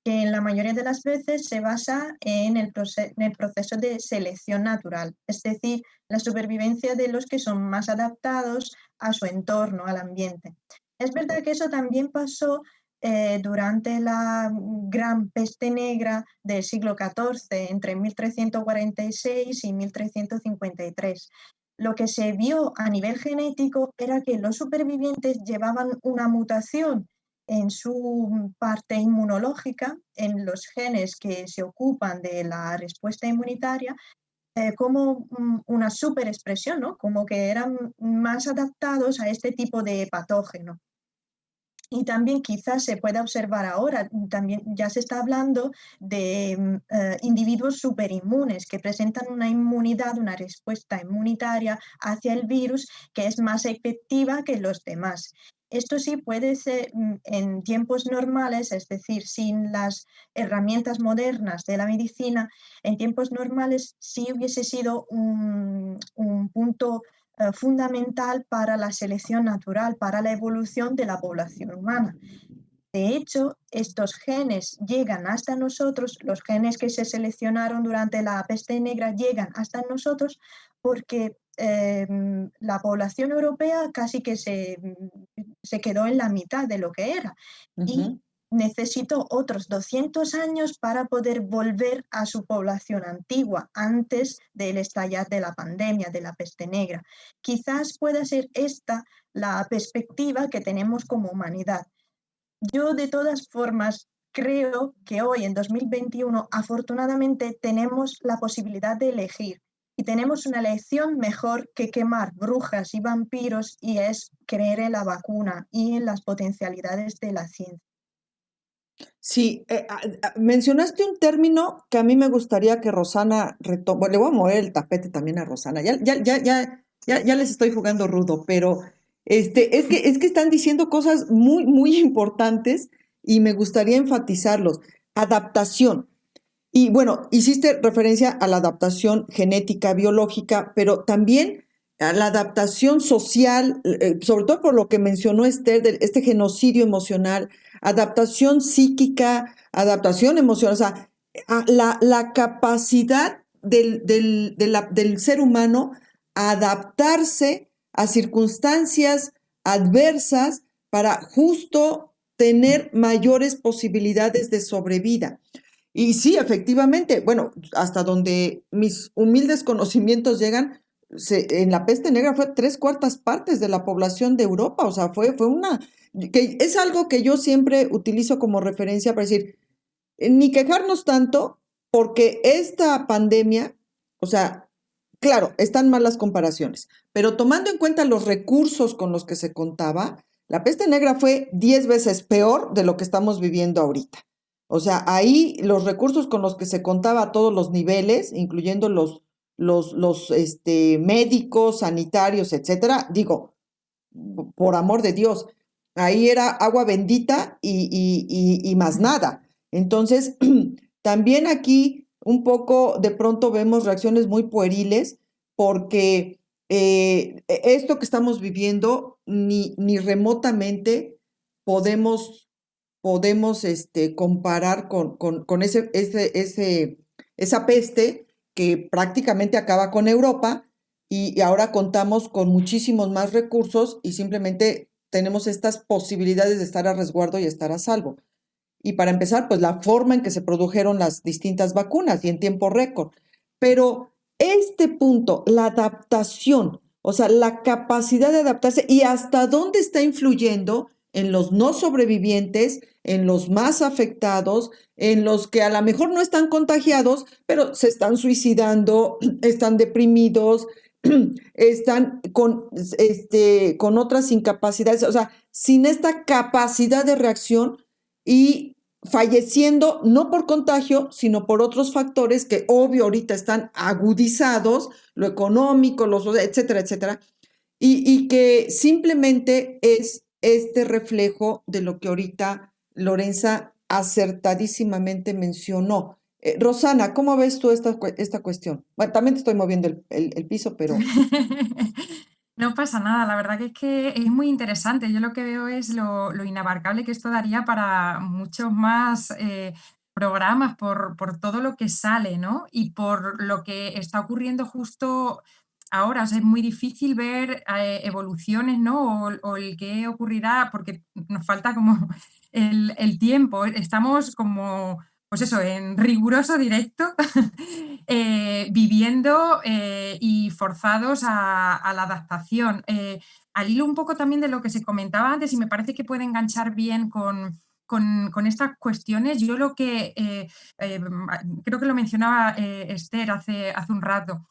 que en la mayoría de las veces se basa en el proceso de selección natural, es decir, la supervivencia de los que son más adaptados a su entorno, al ambiente. Es verdad que eso también pasó durante la gran peste negra del siglo XIV, entre 1346 y 1353. Lo que se vio a nivel genético era que los supervivientes llevaban una mutación en su parte inmunológica, en los genes que se ocupan de la respuesta inmunitaria, como una superexpresión, ¿no? Como que eran más adaptados a este tipo de patógeno. Y también quizás se pueda observar ahora, también ya se está hablando de individuos superinmunes que presentan una inmunidad, una respuesta inmunitaria hacia el virus que es más efectiva que los demás. Esto sí puede ser en tiempos normales, es decir, sin las herramientas modernas de la medicina, en tiempos normales sí hubiese sido un punto fundamental para la selección natural, para la evolución de la población humana. De hecho, estos genes llegan hasta nosotros, los genes que se seleccionaron durante la peste negra llegan hasta nosotros porque la población europea casi que se quedó en la mitad de lo que era. Y necesitó otros 200 años para poder volver a su población antigua antes del estallar de la pandemia, de la peste negra. Quizás pueda ser esta la perspectiva que tenemos como humanidad. Yo, de todas formas, creo que hoy, en 2021, afortunadamente tenemos la posibilidad de elegir y tenemos una elección mejor que quemar brujas y vampiros, y es creer en la vacuna y en las potencialidades de la ciencia. Sí, mencionaste un término que a mí me gustaría que Rosana retome. Bueno, le voy a mover el tapete también a Rosana. Ya les estoy jugando rudo, pero es que están diciendo cosas muy, muy importantes y me gustaría enfatizarlos. Adaptación. Y bueno, hiciste referencia a la adaptación genética, biológica, pero también a la adaptación social, sobre todo por lo que mencionó Esther, este genocidio emocional, adaptación psíquica, adaptación emocional, o sea, la capacidad del ser humano a adaptarse a circunstancias adversas para justo tener mayores posibilidades de sobrevida. Y sí, efectivamente, bueno, hasta donde mis humildes conocimientos llegan, en la peste negra fue 3/4 de la población de Europa, o sea, fue una, que es algo que yo siempre utilizo como referencia para decir, ni quejarnos tanto, porque esta pandemia, o sea, claro, están mal las comparaciones, pero tomando en cuenta los recursos con los que se contaba, la peste negra fue 10 veces peor de lo que estamos viviendo ahorita. O sea, ahí los recursos con los que se contaba a todos los niveles, incluyendo los médicos, sanitarios, etcétera, digo, por amor de Dios, ahí era agua bendita y más nada. Entonces, también aquí un poco de pronto vemos reacciones muy pueriles porque esto que estamos viviendo ni remotamente podemos comparar con esa peste que prácticamente acaba con Europa y ahora contamos con muchísimos más recursos y simplemente tenemos estas posibilidades de estar a resguardo y estar a salvo. Y para empezar, pues la forma en que se produjeron las distintas vacunas y en tiempo récord. Pero este punto, la adaptación, o sea, la capacidad de adaptarse y hasta dónde está influyendo en los no sobrevivientes, en los más afectados, en los que a lo mejor no están contagiados, pero se están suicidando, están deprimidos, están con otras incapacidades, o sea, sin esta capacidad de reacción y falleciendo no por contagio, sino por otros factores que obvio ahorita están agudizados, lo económico, etcétera, etcétera, y que simplemente es este reflejo de lo que ahorita Lorenza acertadísimamente mencionó. Rosana, ¿cómo ves tú esta cuestión? Bueno, también te estoy moviendo el piso, pero... No pasa nada, la verdad que es muy interesante. Yo lo que veo es lo inabarcable que esto daría para muchos más programas por todo lo que sale, ¿no? Y por lo que está ocurriendo justo ahora. O sea, es muy difícil ver evoluciones, ¿no? O el qué ocurrirá, porque nos falta como el tiempo. Estamos como, pues eso, en riguroso directo, viviendo y forzados a la adaptación. Al hilo un poco también de lo que se comentaba antes, y me parece que puede enganchar bien con estas cuestiones, yo lo que creo que lo mencionaba Esther hace un rato,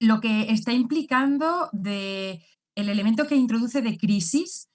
lo que está implicando el elemento que introduce de crisis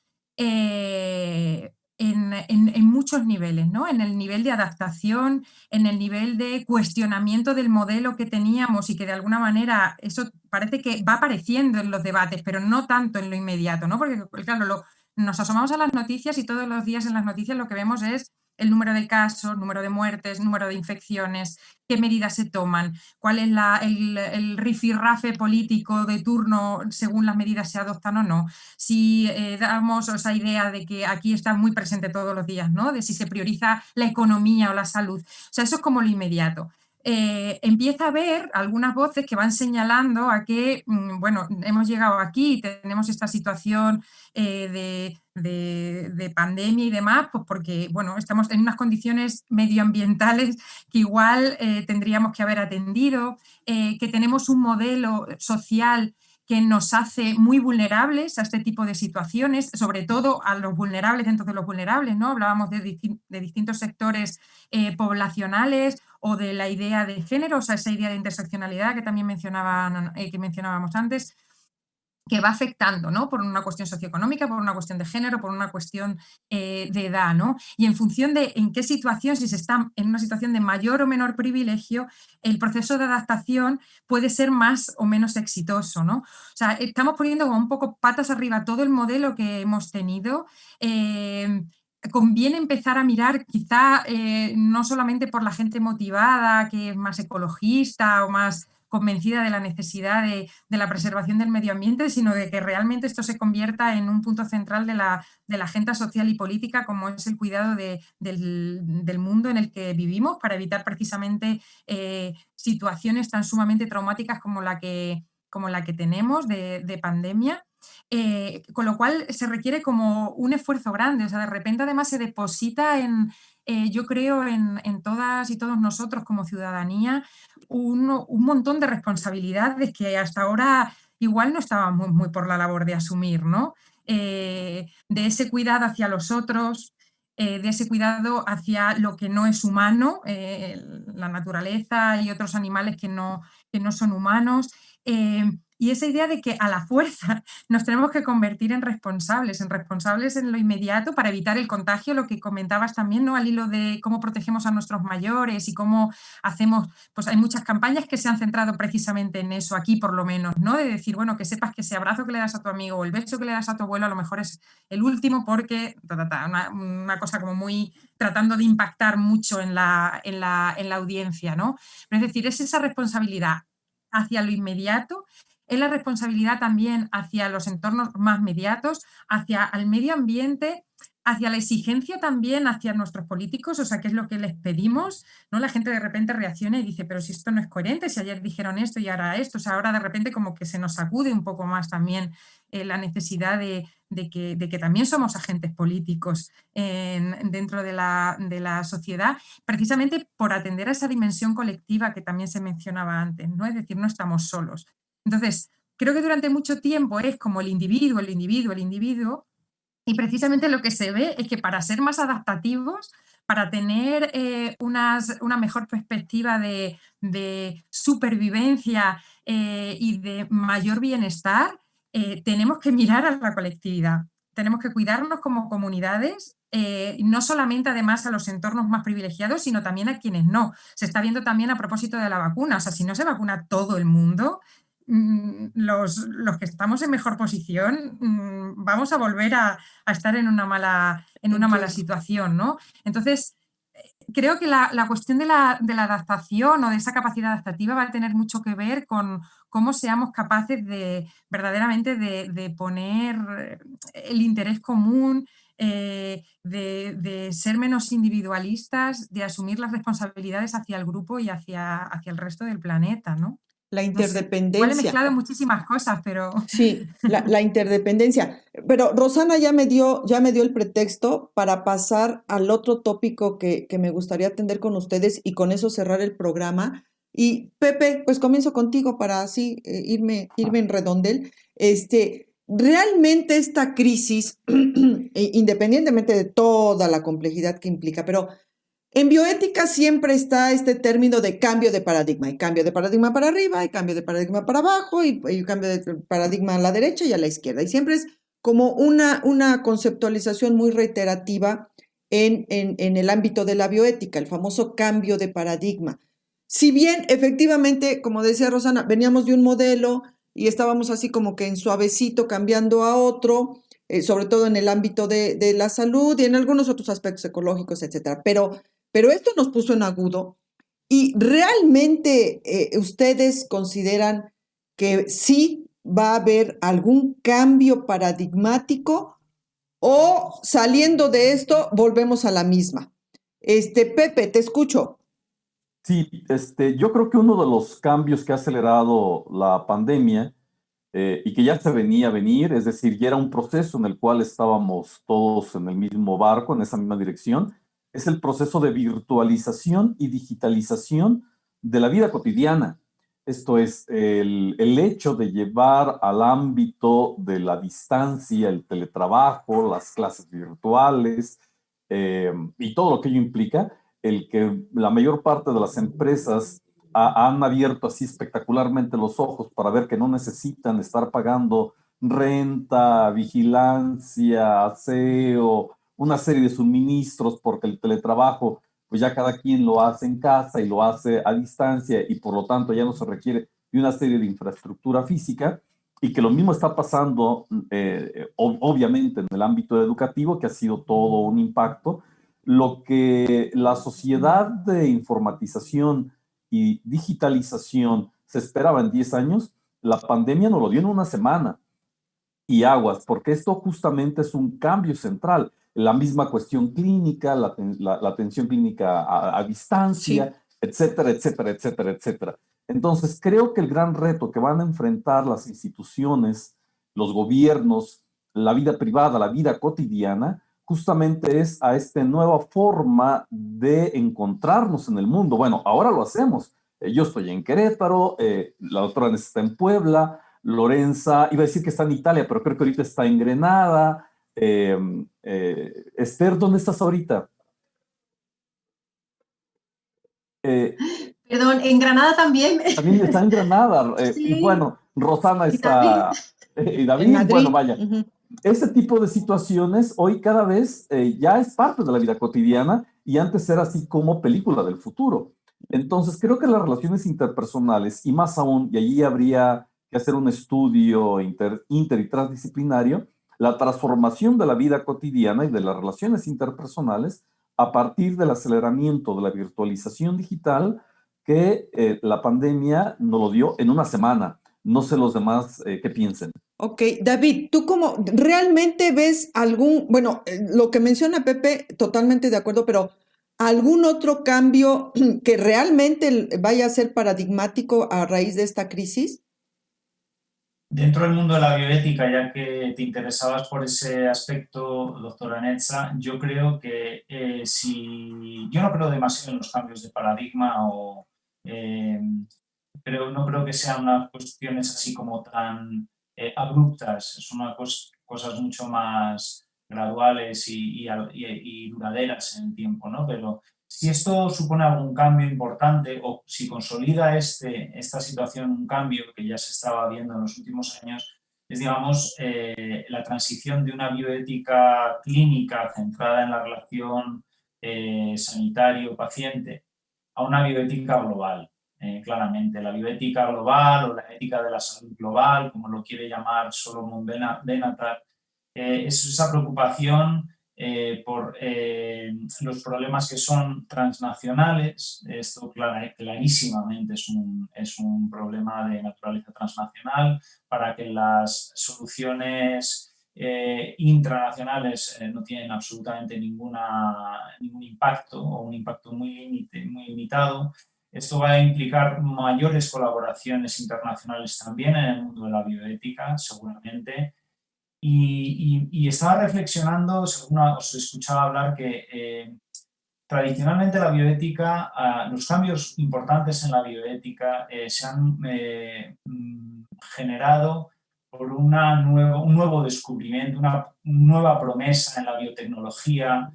en muchos niveles, ¿no? En el nivel de adaptación, en el nivel de cuestionamiento del modelo que teníamos y que de alguna manera eso parece que va apareciendo en los debates, pero no tanto en lo inmediato, ¿no? Porque, claro, nos asomamos a las noticias y todos los días en las noticias lo que vemos es el número de casos, número de muertes, número de infecciones, qué medidas se toman, cuál es el rifirrafe político de turno según las medidas se adoptan o no. Si damos esa idea de que aquí está muy presente todos los días, ¿no? De si se prioriza la economía o la salud. O sea, eso es como lo inmediato. Empieza a haber algunas voces que van señalando a que, bueno, hemos llegado aquí, tenemos esta situación de pandemia y demás, pues porque, bueno, estamos en unas condiciones medioambientales que igual tendríamos que haber atendido, que tenemos un modelo social que nos hace muy vulnerables a este tipo de situaciones, sobre todo a los vulnerables dentro de los vulnerables, ¿no? Hablábamos de distintos sectores poblacionales o de la idea de género, o sea, esa idea de interseccionalidad que también mencionábamos antes, que va afectando, ¿no? Por una cuestión socioeconómica, por una cuestión de género, por una cuestión de edad, ¿no? Y en función de en qué situación, si se está en una situación de mayor o menor privilegio, el proceso de adaptación puede ser más o menos exitoso, ¿no? O sea, estamos poniendo como un poco patas arriba todo el modelo que hemos tenido. Conviene empezar a mirar quizá no solamente por la gente motivada, que es más ecologista o más convencida de la necesidad de la preservación del medio ambiente, sino de que realmente esto se convierta en un punto central de la agenda social y política, como es el cuidado del mundo en el que vivimos, para evitar precisamente situaciones tan sumamente traumáticas como la que tenemos de pandemia. Con lo cual se requiere como un esfuerzo grande, o sea, de repente además se deposita yo creo en todas y todos nosotros como ciudadanía un montón de responsabilidades que hasta ahora igual no estábamos muy por la labor de asumir, ¿no? De ese cuidado hacia los otros, de ese cuidado hacia lo que no es humano, la naturaleza y otros animales que no son humanos, y esa idea de que a la fuerza nos tenemos que convertir en responsables en lo inmediato para evitar el contagio, lo que comentabas también, ¿no? Al hilo de cómo protegemos a nuestros mayores y cómo hacemos, pues hay muchas campañas que se han centrado precisamente en eso, aquí por lo menos, ¿no? De decir, bueno, que sepas que ese abrazo que le das a tu amigo o el beso que le das a tu abuelo a lo mejor es el último porque una cosa como muy tratando de impactar mucho en la audiencia, ¿no? Pero es decir, es esa responsabilidad hacia lo inmediato, es la responsabilidad también hacia los entornos más mediatos, hacia el medio ambiente, hacia la exigencia también hacia nuestros políticos, o sea, qué es lo que les pedimos, ¿no? La gente de repente reacciona y dice, pero si esto no es coherente, si ayer dijeron esto y ahora esto, o sea, ahora de repente como que se nos sacude un poco más también la necesidad de que también somos agentes políticos dentro de la sociedad, precisamente por atender a esa dimensión colectiva que también se mencionaba antes, ¿no? Es decir, no estamos solos. Entonces, creo que durante mucho tiempo es como el individuo, el individuo, el individuo, y precisamente lo que se ve es que para ser más adaptativos, para tener una mejor perspectiva de supervivencia y de mayor bienestar, tenemos que mirar a la colectividad. Tenemos que cuidarnos como comunidades, no solamente además a los entornos más privilegiados, sino también a quienes no. Se está viendo también a propósito de la vacuna, o sea, si no se vacuna todo el mundo, los que estamos en mejor posición vamos a volver a estar en una mala situación, ¿no? Entonces, creo que la cuestión de la adaptación o de esa capacidad adaptativa va a tener mucho que ver con cómo seamos capaces de verdaderamente de poner el interés común, de ser menos individualistas, de asumir las responsabilidades hacia el grupo y hacia el resto del planeta, ¿no? La No sé, igual he interdependencia. mezclado muchísimas cosas, pero... Sí, la interdependencia. Pero Rosana ya me dio el pretexto para pasar al otro tópico que me gustaría atender con ustedes y con eso cerrar el programa. Y Pepe, pues comienzo contigo para así irme en redondel. Realmente esta crisis, independientemente de toda la complejidad que implica, pero en bioética siempre está este término de cambio de paradigma. Hay cambio de paradigma para arriba, hay cambio de paradigma para abajo, y cambio de paradigma a la derecha y a la izquierda. Y siempre es como una conceptualización muy reiterativa en el ámbito de la bioética, el famoso cambio de paradigma. Si bien, efectivamente, como decía Rosana, veníamos de un modelo y estábamos así como que en suavecito cambiando a otro, sobre todo en el ámbito de la salud y en algunos otros aspectos ecológicos, etcétera. Pero esto nos puso en agudo y realmente ustedes consideran que sí va a haber algún cambio paradigmático o saliendo de esto volvemos a la misma. Pepe, te escucho. Sí, yo creo que uno de los cambios que ha acelerado la pandemia y que ya se venía a venir, es decir, ya era un proceso en el cual estábamos todos en el mismo barco, en esa misma dirección, es el proceso de virtualización y digitalización de la vida cotidiana. Esto es el hecho de llevar al ámbito de la distancia, el teletrabajo, las clases virtuales y todo lo que ello implica, el que la mayor parte de las empresas han abierto así espectacularmente los ojos para ver que no necesitan estar pagando renta, vigilancia, aseo, una serie de suministros, porque el teletrabajo, pues ya cada quien lo hace en casa y lo hace a distancia y por lo tanto ya no se requiere de una serie de infraestructura física, y que lo mismo está pasando obviamente en el ámbito educativo, que ha sido todo un impacto. Lo que la sociedad de informatización y digitalización se esperaba en 10 años, la pandemia nos lo dio en una semana. Y aguas, porque esto justamente es un cambio central. La misma cuestión clínica, la atención clínica a distancia, sí, etcétera, etcétera, etcétera, etcétera. Entonces, creo que el gran reto que van a enfrentar las instituciones, los gobiernos, la vida privada, la vida cotidiana, justamente es a esta nueva forma de encontrarnos en el mundo. Bueno, ahora lo hacemos. Yo estoy en Querétaro, la doctora Nes está en Puebla, Lorenza, iba a decir que está en Italia, pero creo que ahorita está en Granada. Esther, ¿dónde estás ahorita? Perdón, en Granada también. También está en Granada. Sí. Y bueno, Rosana está... Y David, bueno, vaya. Uh-huh. Ese tipo de situaciones hoy cada vez ya es parte de la vida cotidiana y antes era así como película del futuro. Entonces creo que las relaciones interpersonales y más aún, y allí habría que hacer un estudio inter y transdisciplinario, la transformación de la vida cotidiana y de las relaciones interpersonales a partir del aceleramiento de la virtualización digital que la pandemia nos lo dio en una semana. No sé los demás qué piensen. Ok, David, ¿tú cómo realmente ves bueno, lo que menciona Pepe, totalmente de acuerdo, pero algún otro cambio que realmente vaya a ser paradigmático a raíz de esta crisis? Dentro del mundo de la bioética, ya que te interesabas por ese aspecto, doctora Netza, yo creo que yo no creo demasiado en los cambios de paradigma eh, no creo que sean unas cuestiones así como tan abruptas, son cosas mucho más graduales y duraderas en el tiempo, ¿no? Pero si esto supone algún cambio importante o si consolida esta situación un cambio que ya se estaba viendo en los últimos años, es, digamos, la transición de una bioética clínica centrada en la relación sanitario-paciente a una bioética global. Claramente, la bioética global o la ética de la salud global, como lo quiere llamar Solomon Benatar, es esa preocupación por los problemas que son transnacionales. Esto clarísimamente es un problema de naturaleza transnacional, para que las soluciones intranacionales no tienen absolutamente ningún impacto o un impacto muy limitado. Esto va a implicar mayores colaboraciones internacionales también en el mundo de la bioética, seguramente. Y estaba reflexionando, según os escuchaba hablar, que tradicionalmente la bioética, los cambios importantes en la bioética se han generado por un nuevo descubrimiento, una nueva promesa en la biotecnología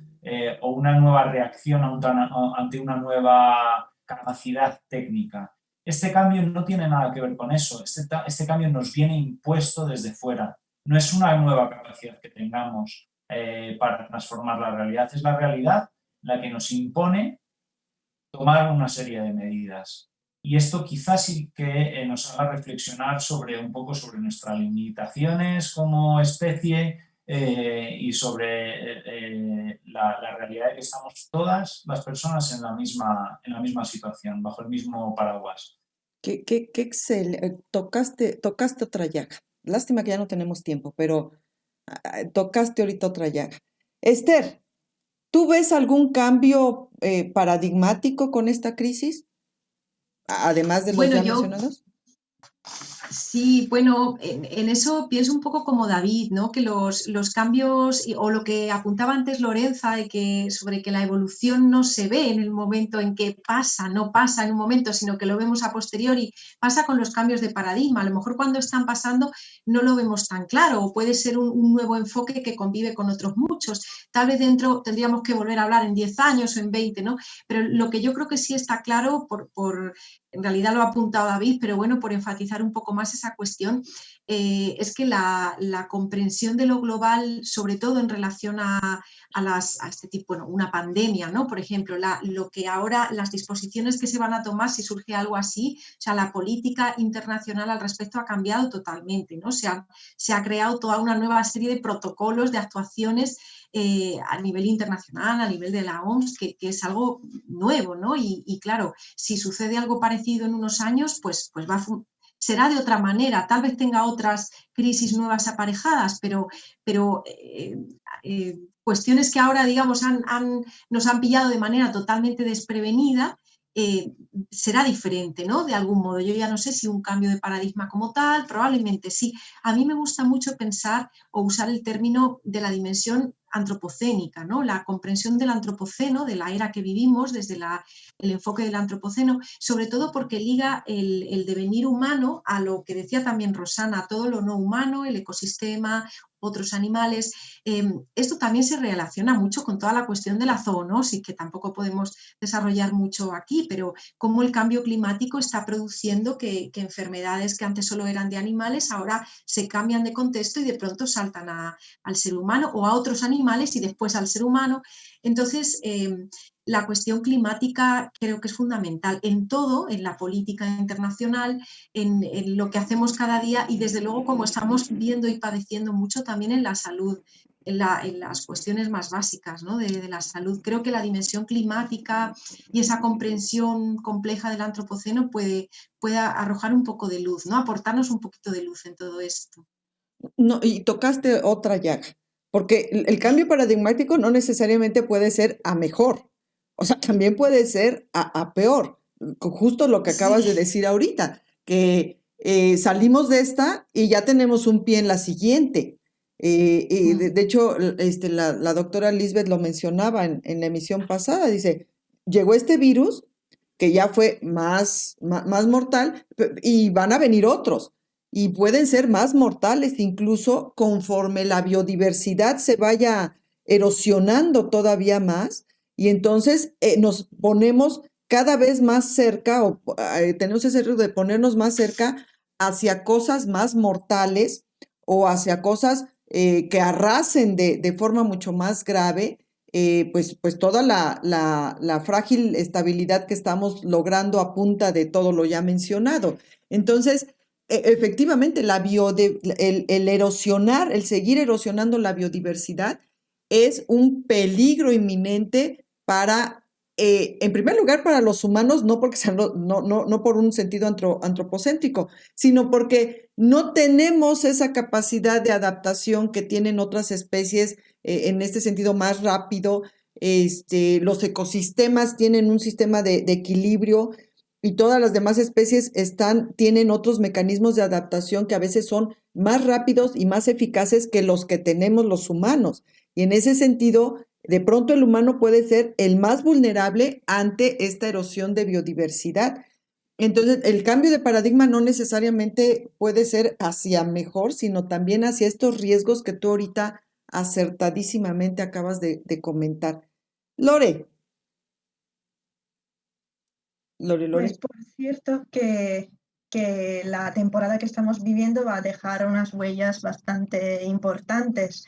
o una nueva reacción ante una nueva capacidad técnica. Este cambio no tiene nada que ver con eso. Este cambio nos viene impuesto desde fuera. No es una nueva capacidad que tengamos para transformar la realidad. Es la realidad la que nos impone tomar una serie de medidas. Y esto quizás sí que nos haga reflexionar un poco sobre nuestras limitaciones como especie y sobre la realidad de que estamos todas las personas en la misma situación, bajo el mismo paraguas. Qué excelente. Tocaste otra llaga. Lástima que ya no tenemos tiempo, pero tocaste ahorita otra llaga. Esther, ¿tú ves algún cambio paradigmático con esta crisis? Además de los Bueno, ya mencionados. Sí, bueno, en eso pienso un poco como David, ¿no? Que los cambios, o lo que apuntaba antes Lorenza, sobre que la evolución no se ve en el momento en que no pasa en un momento, sino que lo vemos a posteriori, pasa con los cambios de paradigma. A lo mejor cuando están pasando no lo vemos tan claro, o puede ser un nuevo enfoque que convive con otros muchos. Tal vez dentro tendríamos que volver a hablar en 10 años o en 20, ¿no? Pero lo que yo creo que sí está claro, en realidad lo ha apuntado David, pero bueno, por enfatizar un poco más esa cuestión, es que la comprensión de lo global, sobre todo en relación a este tipo, bueno, una pandemia, ¿no? Por ejemplo, lo que ahora, las disposiciones que se van a tomar si surge algo así, o sea, la política internacional al respecto ha cambiado totalmente, ¿no? Se ha creado toda una nueva serie de protocolos, de actuaciones a nivel internacional, a nivel de la OMS, que es algo nuevo, ¿no? Y claro, si sucede algo parecido en unos años, pues será de otra manera, tal vez tenga otras crisis nuevas aparejadas, pero cuestiones que ahora, digamos, nos han pillado de manera totalmente desprevenida, será diferente, ¿no? De algún modo. Yo ya no sé si un cambio de paradigma como tal, probablemente sí. A mí me gusta mucho pensar o usar el término de la dimensión antropocénica, ¿no? La comprensión del antropoceno, de la era que vivimos, desde el enfoque del antropoceno, sobre todo porque liga el devenir humano a lo que decía también Rosana, a todo lo no humano, el ecosistema, otros animales. Esto también se relaciona mucho con toda la cuestión de la zoonosis, que tampoco podemos desarrollar mucho aquí, pero cómo el cambio climático está produciendo que enfermedades que antes solo eran de animales ahora se cambian de contexto y de pronto saltan al ser humano o a otros animales y después al ser humano. Entonces, la cuestión climática creo que es fundamental en todo, en la política internacional, en lo que hacemos cada día y desde luego como estamos viendo y padeciendo mucho también en la salud, en las cuestiones más básicas, ¿no? de la salud. Creo que la dimensión climática y esa comprensión compleja del antropoceno puede arrojar un poco de luz, ¿no? Aportarnos un poquito de luz en todo esto. No, y tocaste otra llaga, porque el cambio paradigmático no necesariamente puede ser a mejor, o sea, también puede ser a peor, justo lo que acabas de Sí, decir ahorita, que salimos de esta y ya tenemos un pie en la siguiente. De hecho, la doctora Lisbeth lo mencionaba en la emisión pasada, dice, llegó este virus que ya fue más mortal y van a venir otros y pueden ser más mortales incluso conforme la biodiversidad se vaya erosionando todavía más y entonces nos ponemos cada vez más cerca o tenemos ese riesgo de ponernos más cerca hacia cosas más mortales o hacia cosas que arrasen de forma mucho más grave pues toda la frágil estabilidad que estamos logrando a punta de todo lo ya mencionado. Entonces, efectivamente, el erosionar, el seguir erosionando la biodiversidad es un peligro inminente para, en primer lugar, para los humanos, no porque no por un sentido antropocéntrico, sino porque no tenemos esa capacidad de adaptación que tienen otras especies en este sentido más rápido. Los ecosistemas tienen un sistema de equilibrio y todas las demás especies tienen otros mecanismos de adaptación que a veces son más rápidos y más eficaces que los que tenemos los humanos. Y en ese sentido, de pronto el humano puede ser el más vulnerable ante esta erosión de biodiversidad. Entonces, el cambio de paradigma no necesariamente puede ser hacia mejor, sino también hacia estos riesgos que tú ahorita acertadísimamente acabas de comentar. Lore. Pues por cierto que la temporada que estamos viviendo va a dejar unas huellas bastante importantes.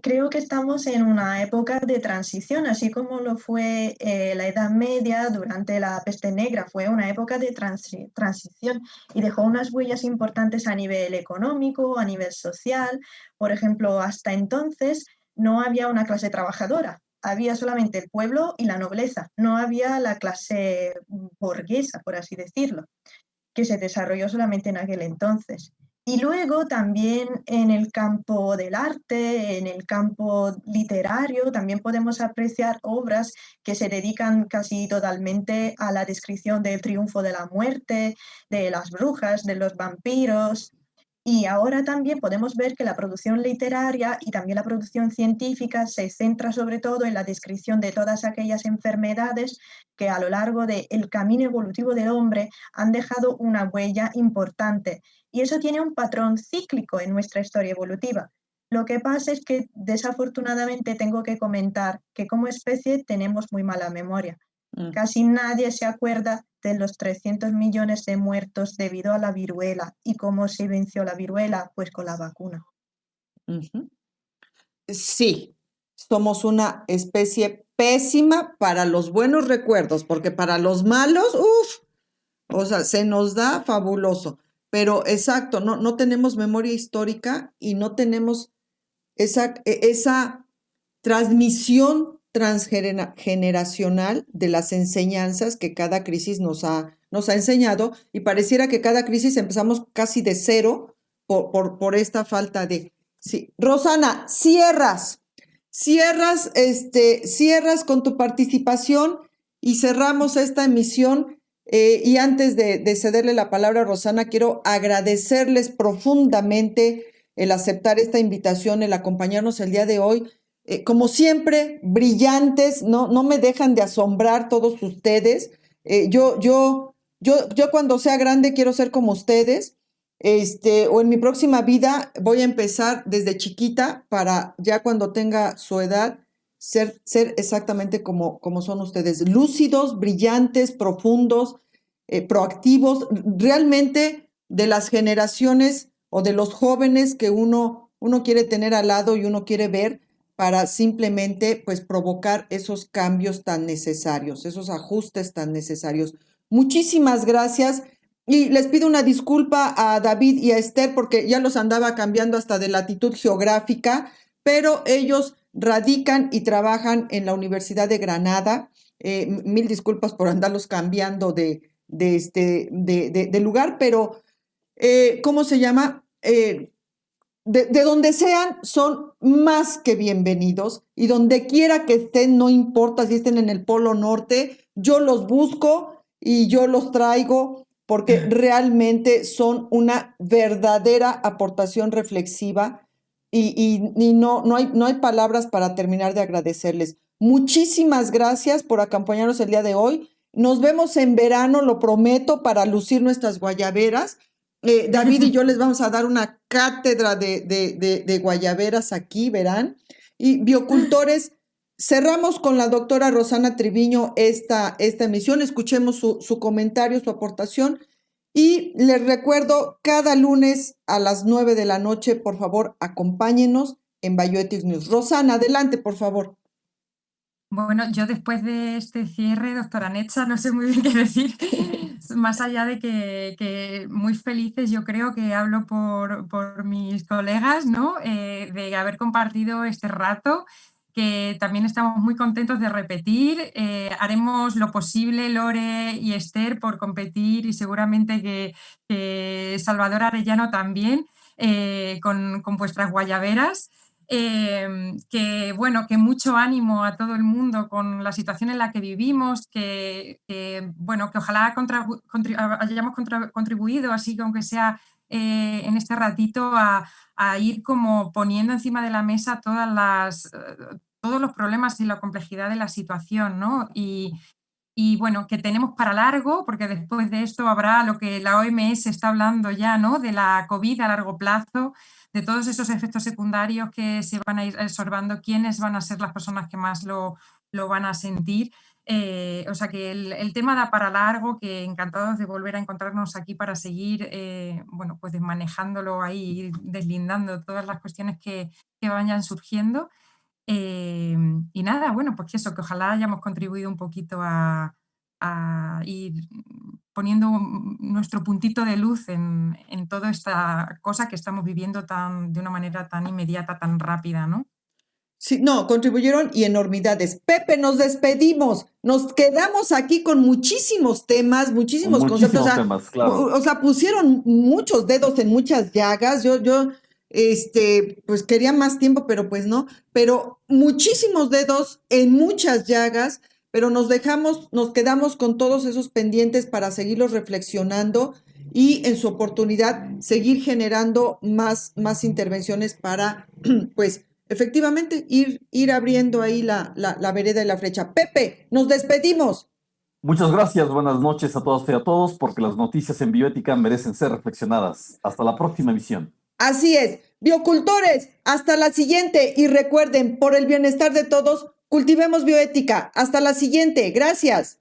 Creo que estamos en una época de transición, así como lo fue la Edad Media durante la Peste Negra, fue una época de transición y dejó unas huellas importantes a nivel económico, a nivel social. Por ejemplo, hasta entonces no había una clase trabajadora, había solamente el pueblo y la nobleza, no había la clase burguesa, por así decirlo, que se desarrolló solamente en aquel entonces. Y luego también en el campo del arte, en el campo literario, también podemos apreciar obras que se dedican casi totalmente a la descripción del triunfo de la muerte, de las brujas, de los vampiros. Y ahora también podemos ver que la producción literaria y también la producción científica se centra sobre todo en la descripción de todas aquellas enfermedades que a lo largo del camino evolutivo del hombre han dejado una huella importante. Y eso tiene un patrón cíclico en nuestra historia evolutiva. Lo que pasa es que desafortunadamente tengo que comentar que como especie tenemos muy mala memoria. Casi nadie se acuerda de los 300 millones de muertos debido a la viruela. ¿Y cómo se venció la viruela? Pues con la vacuna. Sí, somos una especie pésima para los buenos recuerdos, porque para los malos, o sea, se nos da fabuloso. Pero exacto, no tenemos memoria histórica y no tenemos esa transmisión transgeneracional de las enseñanzas que cada crisis nos ha enseñado y pareciera que cada crisis empezamos casi de cero por esta falta de... Sí. Rosana, cierras con tu participación y cerramos esta emisión. Y antes de cederle la palabra a Rosana, quiero agradecerles profundamente el aceptar esta invitación, el acompañarnos el día de hoy. Como siempre, brillantes, no me dejan de asombrar todos ustedes. Yo cuando sea grande quiero ser como ustedes, o en mi próxima vida voy a empezar desde chiquita para ya cuando tenga su edad ser exactamente como son ustedes, lúcidos, brillantes, profundos, proactivos, realmente de las generaciones o de los jóvenes que uno quiere tener al lado y uno quiere ver para simplemente pues provocar esos cambios tan necesarios, esos ajustes tan necesarios. Muchísimas gracias y les pido una disculpa a David y a Esther porque ya los andaba cambiando hasta de latitud geográfica, pero ellos radican y trabajan en la Universidad de Granada. Mil disculpas por andarlos cambiando de lugar, pero ¿cómo se llama? de donde sean, son más que bienvenidos y donde quiera que estén, no importa si estén en el Polo Norte, yo los busco y yo los traigo porque realmente son una verdadera aportación reflexiva y no hay palabras para terminar de agradecerles. Muchísimas gracias por acompañarnos el día de hoy. Nos vemos en verano, lo prometo, para lucir nuestras guayaberas. David y yo les vamos a dar una cátedra de guayaberas aquí, verán. Y biocultores, cerramos con la doctora Rosana Triviño esta emisión. Escuchemos su comentario, su aportación. Y les recuerdo, cada lunes a las 9 de la noche, por favor, acompáñenos en Bioethics News. Rosana, adelante, por favor. Bueno, yo después de este cierre, doctora Netza, no sé muy bien qué decir, más allá de que muy felices, yo creo que hablo por mis colegas, ¿no? De haber compartido este rato, que también estamos muy contentos de repetir. Haremos lo posible, Lore y Esther, por competir, y seguramente que Salvador Arellano también, con vuestras guayaberas. Que mucho ánimo a todo el mundo con la situación en la que vivimos, que ojalá hayamos contribuido, así que aunque sea en este ratito, a ir como poniendo encima de la mesa todos los problemas y la complejidad de la situación, ¿no? Y bueno, que tenemos para largo, porque después de esto habrá lo que la OMS está hablando ya, ¿no? De la COVID a largo plazo, de todos esos efectos secundarios que se van a ir absorbando, quiénes van a ser las personas que más lo van a sentir. O sea que el tema da para largo, que encantados de volver a encontrarnos aquí para seguir, pues manejándolo ahí, deslindando todas las cuestiones que vayan surgiendo. Y nada, pues que eso, que ojalá hayamos contribuido un poquito a ir poniendo nuestro puntito de luz en toda esta cosa que estamos viviendo de una manera tan inmediata, tan rápida, ¿no? Sí, no, contribuyeron y enormidades. Pepe, nos despedimos. Nos quedamos aquí con muchísimos temas, muchísimos conceptos. Temas, claro. O sea, pusieron muchos dedos en muchas llagas. Yo, pues quería más tiempo, pero pues no. Pero muchísimos dedos en muchas llagas, pero nos quedamos con todos esos pendientes para seguirlos reflexionando y en su oportunidad seguir generando más intervenciones para, pues, efectivamente, ir abriendo ahí la vereda y la flecha. Pepe, nos despedimos. Muchas gracias, buenas noches a todas y a todos, porque las noticias en bioética merecen ser reflexionadas. Hasta la próxima emisión. Así es. Biocultores, hasta la siguiente. Y recuerden, por el bienestar de todos, cultivemos bioética. Hasta la siguiente. Gracias.